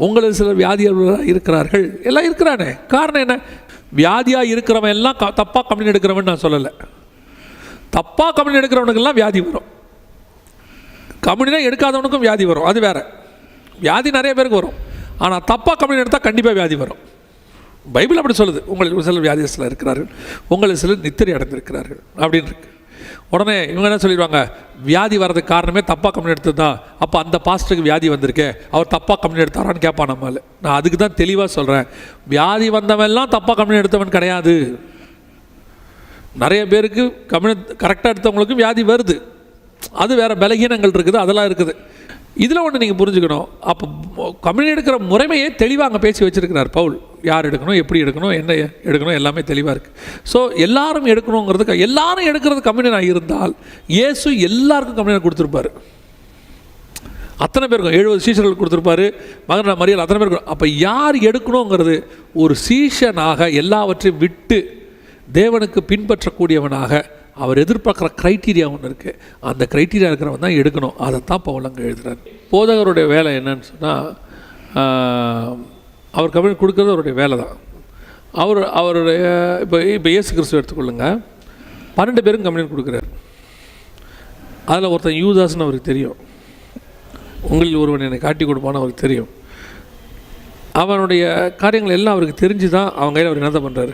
உங்களுக்கு சிலர் வியாதியாக இருக்கிறார்கள், எல்லாம் இருக்கிறானே. காரணம் என்ன? வியாதியாக இருக்கிறவன் எல்லாம் தப்பாக கம்யூன் எடுக்கிறவன் நான் சொல்லலை. தப்பாக கம்யூன் எடுக்கிறவனுக்கெல்லாம் வியாதி வரும். கம்யூனியாக எடுக்காதவனுக்கும் வியாதி வரும், அது வேறு. வியாதி நிறைய பேருக்கு வரும், ஆனால் தப்பாக கம்யூன் எடுத்தால் கண்டிப்பாக வியாதி வரும். பைபிள் அப்படி சொல்லுது. உங்களுக்கு சிலர் வியாதியத்தில் இருக்கிறார்கள், உங்களுக்கு சிலர் நித்திரை அடைந்திருக்கிறார்கள் அப்படின்னு இருக்கு. உடனே இவங்க என்ன சொல்லிடுவாங்க, வியாதி வர்றதுக்கு காரணமே தப்பாக கம்யூன் எடுத்தது தான். அப்போ அந்த பாஸ்டருக்கு வியாதி வந்திருக்கே, அவர் தப்பாக கம்யூன் எடுத்தாரான்னு கேட்பான் நம்மள. நான் அதுக்கு தான் தெளிவாக சொல்கிறேன், வியாதி வந்தவன்லாம் தப்பாக கம்யூன் எடுத்தவன் கிடையாது. நிறைய பேருக்கு கம்யூன் கரெக்டாக எடுத்தவங்களுக்கும் வியாதி வருது. அது வேறு பலகீனங்கள் இருக்குது, அதெல்லாம் இருக்குது. இதில் ஒன்று நீங்கள் புரிஞ்சுக்கணும். அப்போ கம்யூனியன் எடுக்கிற முறைமையே தெளிவாக அங்கே பேசி வச்சுருக்கிறார் பவுல். யார் எடுக்கணும், எப்படி எடுக்கணும், என்ன எடுக்கணும், எல்லாமே தெளிவாக இருக்குது. ஸோ எல்லாரும் எடுக்கணுங்கிறதுக்கு, எல்லாரும் எடுக்கிறது கம்யூனியனாக இருந்தால் இயேசு எல்லாருக்கும் கம்யூனியன் கொடுத்துருப்பார். அத்தனை பேருக்கும் 70 சீஷர்கள் கொடுத்துருப்பாரு, மகன் மரியாதை அத்தனை பேருக்கும். அப்போ யார் எடுக்கணுங்கிறது ஒரு சீஷனாக எல்லாவற்றையும் விட்டு தேவனுக்கு பின்பற்றக்கூடியவனாக அவர் எதிர்பார்க்குற க்ரைட்டீரியா ஒன்று இருக்குது. அந்த க்ரைட்டீரியா இருக்கிறவன் தான் எடுக்கணும். அதைத்தான் பவுல் அங்கே எழுதுகிறார். போதகருடைய வேலை என்னன்னு சொன்னால், அவர் கம்யூனியன் கொடுக்குறது அவருடைய வேலை தான். அவருடைய இப்போ இயேசு கிறிஸ்துவ எடுத்துக்கொள்ளுங்க, 12 பேரும் கம்யூனியன் கொடுக்குறாரு. அதில் ஒருத்தன் யூதாஸ்ன்னு அவருக்கு தெரியும். உங்களில் ஒருவன் என்னை காட்டி கொடுப்பான்னு அவருக்கு தெரியும். அவனுடைய காரியங்கள் எல்லாம் அவருக்கு தெரிஞ்சு தான் அவங்க கையில் அவர் என்னதான் பண்ணுறாரு,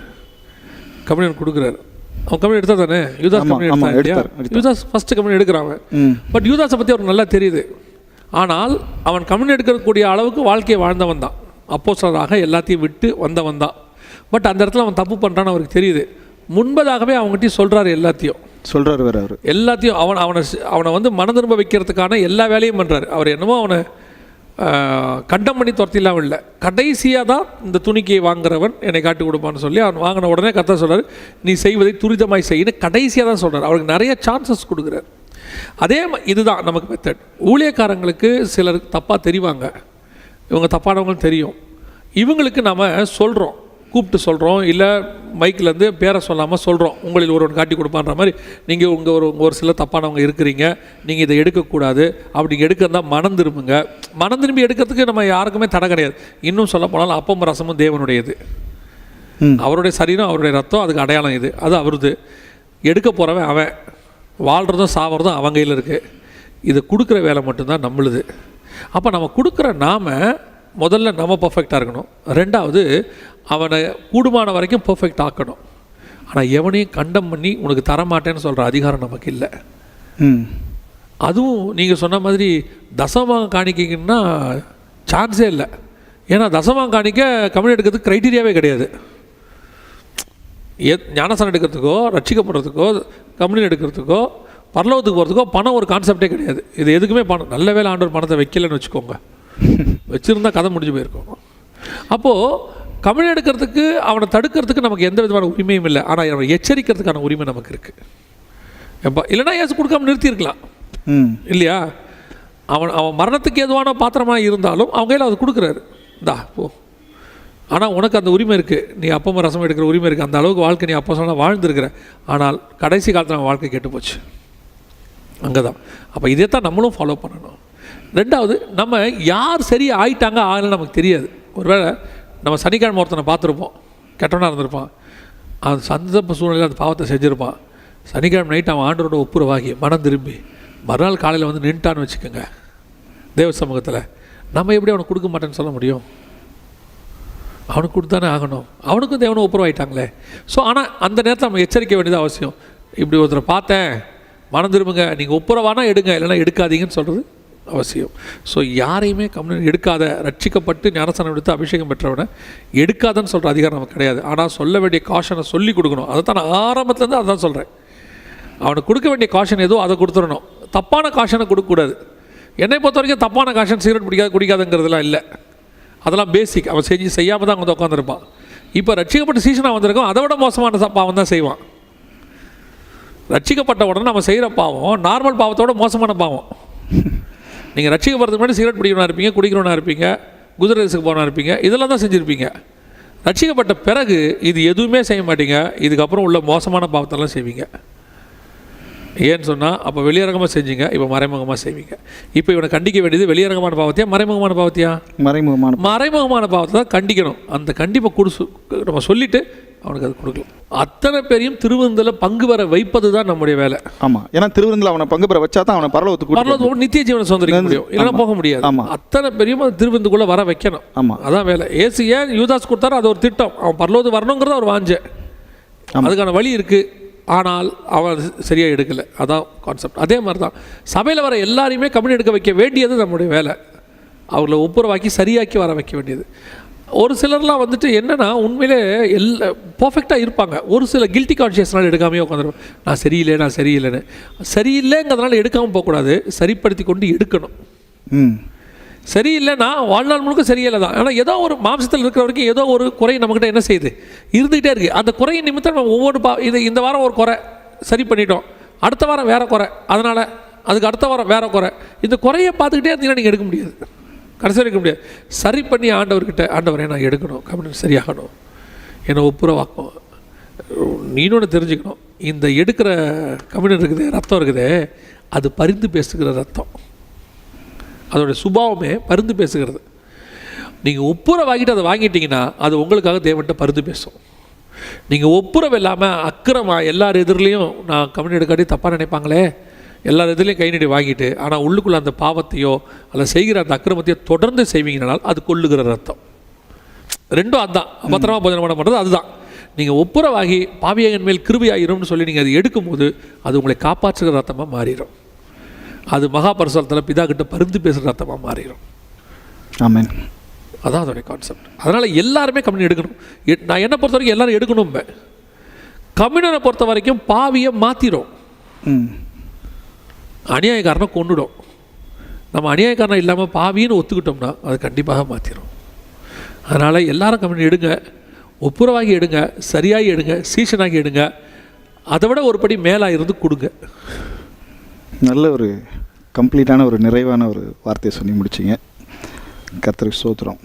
கம்யூனியன் கொடுக்குறாரு. அவன் கம்யூனியன் எடுத்தா தானே, யூதாஸ் கம்யூனியன் எடுத்தான் இல்லையா? யூதாஸ் ஃபஸ்ட்டு கம்யூனியன் எடுக்கிறாங்க. பட் யூதாஸை பற்றி அவருக்கு நல்லா தெரியுது. ஆனால் அவன் கம்யூனியன் எடுக்கக்கூடிய அளவுக்கு வாழ்க்கையை வாழ்ந்தவன் தான், அப்போஸ்தலராக எல்லாத்தையும் விட்டு வந்தவன் தான். பட் அந்த இடத்துல அவன் தப்பு பண்ணுறான்னு அவருக்கு தெரியுது. முன்பதாகவே அவங்ககிட்ட சொல்கிறாரு, எல்லாத்தையும் சொல்கிறார் வேறு, அவர் எல்லாத்தையும் அவனை வந்து மன திரும்ப வைக்கிறதுக்கான எல்லா வேலையும் பண்ணுறாரு. அவர் என்னமோ அவனை கண்டம் பண்ணி துரத்திலாம் இல்லை. கடைசியாக தான் இந்த துணிக்கையை வாங்குறவன் என்னை காட்டி கொடுப்பான்னு சொல்லி அவன் வாங்கின உடனே கர்த்தர் சொல்கிறார், நீ செய்வதை துரிதமாய் செய்யணும். கடைசியாக தான் சொல்கிறார். அவருக்கு நிறைய சான்சஸ் கொடுக்குறாரு. அதே இதுதான் நமக்கு மெத்தட். ஊழியக்காரங்களுக்கு சிலர் தப்பாக தெரிவாங்க, இவங்க தப்பானவங்களும் தெரியும். இவங்களுக்கு நம்ம சொல்கிறோம், கூப்பிட்டு சொல்கிறோம், இல்லை மைக்கிலேருந்து பேரை சொல்லாமல் சொல்கிறோம், உங்களில் ஒருவன் காட்டி கொடுப்பான்ற மாதிரி. நீங்கள் ஒரு சில தப்பானவங்க இருக்கிறீங்க, நீங்கள் இதை எடுக்கக்கூடாது, அப்படி எடுக்கிறதா மனம் திரும்புங்க. மனம் திரும்பி எடுக்கிறதுக்கு நம்ம யாருக்குமே தடை கிடையாது. இன்னும் சொல்ல போனாலும் அப்பமும் ரசமும் தேவனுடையது, அவருடைய சரீரம் அவருடைய ரத்தம், அதுக்கு அடையாளம் இது, அது அவருது. எடுக்க போகிறவன் அவன், வாழ்கிறதும் சாவறதும் அவன் கையில் இருக்குது. இதை கொடுக்குற வேலை மட்டும்தான் நம்மளுது. அப்போ நம்ம கொடுக்குற நாம முதல்ல நம்ம பர்ஃபெக்டாக இருக்கணும். ரெண்டாவது அவனை கூடுமான வரைக்கும் பர்ஃபெக்ட் ஆக்கணும். ஆனால் எவனையும் கண்டம் பண்ணி உனக்கு தரமாட்டேன்னு சொல்கிற அதிகாரம் நமக்கு இல்லை. அதுவும் நீங்கள் சொன்ன மாதிரி தசமாங்க காணிக்கிங்கன்னா சான்ஸே இல்லை. ஏன்னா தசமாங்க காணிக்க கம்யூனியன் எடுக்கிறதுக்கு க்ரைட்டீரியாவே கிடையாது. ஞானஸ்நானம் எடுக்கிறதுக்கோ, ரட்சிக்கப்படுறதுக்கோ, கம்யூனியன் எடுக்கிறதுக்கோ, பரலோகத்துக்கு போகிறதுக்கோ பணம் ஒரு கான்செப்டே கிடையாது. இது எதுக்குமே பணம், நல்ல வேலை ஆண்டவர் பணத்தை வைக்கலன்னு வச்சுக்கோங்க, வச்சுருந்தா கதை முடிஞ்சு போயிருக்கோம். அப்போது கம்யூனியன் எடுக்கிறதுக்கு அவனை தடுக்கிறதுக்கு நமக்கு எந்த விதமான உரிமையும் இல்லை. ஆனால் அவனை எச்சரிக்கிறதுக்கான உரிமை நமக்கு இருக்குது. எப்போ இல்லைனா ஏசு கொடுக்காம நிறுத்தியிருக்கலாம் இல்லையா? அவன் மரணத்துக்கு ஏதுவான பாத்திரமாக இருந்தாலும் அவங்க கையில் அது கொடுக்குறாரு, இந்தா போ. ஆனால் உனக்கு அந்த உரிமை இருக்குது, நீ அப்பமும் ரசம் எடுக்கிற உரிமை இருக்குது. அந்த அளவுக்கு வாழ்க்கை நீ அப்போ சொன்னால் வாழ்ந்துருக்கிற. ஆனால் கடைசி காலத்தில் அவன் வாழ்க்கை கெட்டு போச்சு. அங்கே தான். அப்போ இதே தான் நம்மளும் ஃபாலோ பண்ணணும். ரெண்டாவது, நம்ம யார் சரி ஆயிட்டாங்க ஆகலன்னு நமக்கு தெரியாது. ஒருவேளை நம்ம சனிக்கிழமை ஒருத்தனை பார்த்துருப்போம், கெட்டவனாக இருந்திருப்பான், அந்த சந்தர்ப்ப சூழ்நிலையில் அந்த பாவத்தை செஞ்சுருப்பான். சனிக்கிழமை நைட்டு அவன் ஆண்டவரோட ஒப்புரவாகி மனம் திரும்பி மறுநாள் காலையில் வந்து நின்ட்டான்னு வச்சுக்கோங்க தேவ சமூகத்தில், நம்ம எப்படி அவனுக்கு கொடுக்க மாட்டேன்னு சொல்ல முடியும்? அவனுக்கு கொடுத்தானே ஆகணும். அவனுக்கும் தேவனும் ஒப்புரவாயிட்டாங்களே. ஸோ ஆனால் அந்த நேரத்தில் நம்ம எச்சரிக்க வேண்டியது அவசியம். இப்படி ஒருத்தரை பார்த்தேன், மனம் திரும்புங்க, நீங்கள் ஒப்புரவானா எடுங்க, இல்லைன்னா எடுக்காதீங்கன்னு சொல்கிறது அவசியம். ஸோ யாரையுமே கம்யூனியன் எடுக்காத, ரட்சிக்கப்பட்டு ஞானஸ்நானம் எடுத்து அபிஷேகம் பெற்றவனை எடுக்காதன்னு சொல்கிற அதிகாரம் நமக்கு கிடையாது. ஆனால் சொல்ல வேண்டிய காஷனை சொல்லி கொடுக்கணும். அதை தான் நான் ஆரம்பத்துலேருந்து அதான் சொல்கிறேன். அவனுக்கு கொடுக்க வேண்டிய காஷன் ஏதோ அதை கொடுத்துடணும். தப்பான காஷனை கொடுக்கக்கூடாது. என்னை பொறுத்த வரைக்கும் தப்பான காஷன் சிகரெட் குடிக்காதுங்கிறதுலாம் இல்லை. அதெல்லாம் பேசிக். அவன் செய்யாமல் தான் அங்கே உட்காந்துருப்பான். இப்போ ரட்சிக்கப்பட்ட சீசனாக வந்திருக்கோம், அதை விட மோசமான பாவம் தான் செய்வான். ரட்சிக்கப்பட்ட உடனே நம்ம செய்கிற பாவம் நார்மல் பாவத்தோட மோசமான பாவம். நீங்கள் ரட்சிக்கப்படுறதுக்கு முன்னாடி சிகரெட் பிடிக்கிறவனா இருப்பீங்க, குடிக்கிறவனா இருப்பீங்க, குதிரை ரேஸுக்கு போனா இருப்பீங்க, இதெல்லாம் தான் செஞ்சுருப்பீங்க. ரட்சிக்கப்பட்ட பிறகு இது எதுவுமே செய்ய மாட்டீங்க. இதுக்கப்புறம் உள்ள மோசமான பாவத்தெல்லாம் செய்வீங்க. ஏன்னு சொன்னால், அப்போ வெளியரங்கமாக செஞ்சீங்க, இப்போ மறைமுகமாக செய்வீங்க. இப்போ இவனை கண்டிக்க வேண்டியது வெளியரங்கமான பாவத்தையா மறைமுகமான பாவத்தையா? மறைமுகமான பாவத்தை தான் கண்டிக்கணும். அந்த கண்டிப்பை நம்ம சொல்லிவிட்டு அவனுக்கு அது கொடுக்கலாம். அத்தனை பேரையும் திருவிருந்தில் பங்கு பெற வைப்பது தான் நம்முடைய வேலை. ஆமாம், ஏன்னா திருவிருந்தில் அவனை பங்கு பெற வச்சா தான் அவனை பரலோகத்துக்கு நித்திய ஜீவனை சொந்தரிக்க முடியும், இல்லைன்னா போக முடியாது. ஆமாம், அத்தனை பேரையும் திருவிருந்துக்குள்ளே வர வைக்கணும். ஆமாம், அதான் வேலை. ஏசு ஏன் யூதாஸ் கொடுத்தாரோ அது ஒரு திட்டம். அவன் பரலோகத்துக்கு வரணுங்கிறது அவர் வாஞ்ச, அதுக்கான வழி இருக்குது. ஆனால் அவன் சரியாக எடுக்கலை. அதான் கான்செப்ட். அதே மாதிரி தான் சபையில் வர எல்லாரையுமே கம்யூனியன் எடுக்க வைக்க வேண்டியது நம்முடைய வேலை. அவங்கள ஒப்புரவாக்கி சரியாக்கி வர வைக்க வேண்டியது. ஒரு சிலர்லாம் வந்துட்டு என்னென்னா உண்மையிலே பர்ஃபெக்டாக இருப்பாங்க, ஒரு சில கில்ட்டி கான்ஷியஸ்னால் எடுக்காமே உட்காந்துருவோம். நான் சரியில்லைன்னு சரியில்லைங்கிறதுனால எடுக்காமல் போகக்கூடாது, சரிப்படுத்தி கொண்டு எடுக்கணும். சரியில்லைன்னா வாழ்நாள் முழுக்க சரியில்லை தான். ஆனால் ஏதோ ஒரு மாம்சத்தில் இருக்கிற வரைக்கும் ஏதோ ஒரு குறை நம்மக்கிட்ட என்ன செய்யுது, இருந்துகிட்டே இருக்குது. அந்த குறையின் நிமித்தம் நம்ம ஒவ்வொரு இந்த வாரம் ஒரு குறை சரி பண்ணிட்டோம், அடுத்த வாரம் வேறு குறை, அதனால் அதுக்கு அடுத்த வாரம் வேறு குறை. இந்த குறையை பார்த்துக்கிட்டே இருந்தீங்கன்னா நீங்கள் எடுக்க முடியாது, கடைசி வரைக்கும் முடியாது. சரி பண்ணி ஆண்டவரே நான் எடுக்கணும், கம்யூனிட்டி சரியாகணும், என்னை ஒப்புரவாக்கும். நீனோட தெரிஞ்சுக்கணும், இந்த எடுக்கிற கம்யூனிட்டி இருக்குது, ரத்தம் இருக்குது, அது பரிந்து பேசுகிற ரத்தம். அதோடைய சுபாவமே பரிந்து பேசுகிறது. நீங்கள் ஒப்புரவாகிட்டு அதை வாங்கிட்டீங்கன்னா அது உங்களுக்காக தேவன்கிட்ட பரிந்து பேசும். நீங்கள் ஒப்புரவு இல்லாமல் அக்கிரமாக எல்லார் எதிரிலையும் நான் கம்யூனிட்டி எடுக்காட்டி தப்பாக நினைப்பாங்களே, எல்லார் எதிலையும் கை நீடி வாங்கிட்டு ஆனால் உள்ளுக்குள்ளே அந்த பாவத்தையோ அல்ல செய்கிற அந்த அக்கிரமத்தையோ தொடர்ந்து செய்வீங்கனால் அது கொள்ளுகிற ரத்தம். ரெண்டும் அதுதான். பத்திரமா போஜனம் பண்ணுறது அதுதான். நீங்கள் ஒப்புரவாகி பாவியன் மேல் கிருபையாயிரும்னு சொல்லி நீங்கள் அதை எடுக்கும்போது அது உங்களை காப்பாற்றுகிற ரத்தமாக மாறிடும். அது மகாபரிசுத்தத்தில் பிதா கிட்ட பரிந்து பேசுகிற ரத்தமாக மாறிடும். ஆமென். அதான் அதோடைய கான்செப்ட். அதனால் எல்லாருமே கம்யூனியன் எடுக்கணும். நான் என்னை பொறுத்த வரைக்கும் எல்லோரும் எடுக்கணும். கம்யூனியனை பொறுத்த வரைக்கும் பாவியை மாற்றிடும், அநியாயக்காரனை கொண்டுடும். நம்ம அநியாயக்காரனை இல்லாமல் பாவின்னு ஒத்துக்கிட்டோம்னா அது கண்டிப்பாக மாற்றிடும். அதனால் எல்லாரும் கம்யூனியன் எடுங்க, ஒப்புரவாகி எடுங்க, சரியாகி எடுங்க, சீசனாகி எடுங்க. அதை விட ஒரு படி மேலாக இருந்து கொடுங்க. நல்ல ஒரு கம்ப்ளீட்டான ஒரு நிறைவான ஒரு வார்த்தையை சொல்லி முடிச்சிங்க. கர்த்தருக்கு ஸ்தோத்திரம்.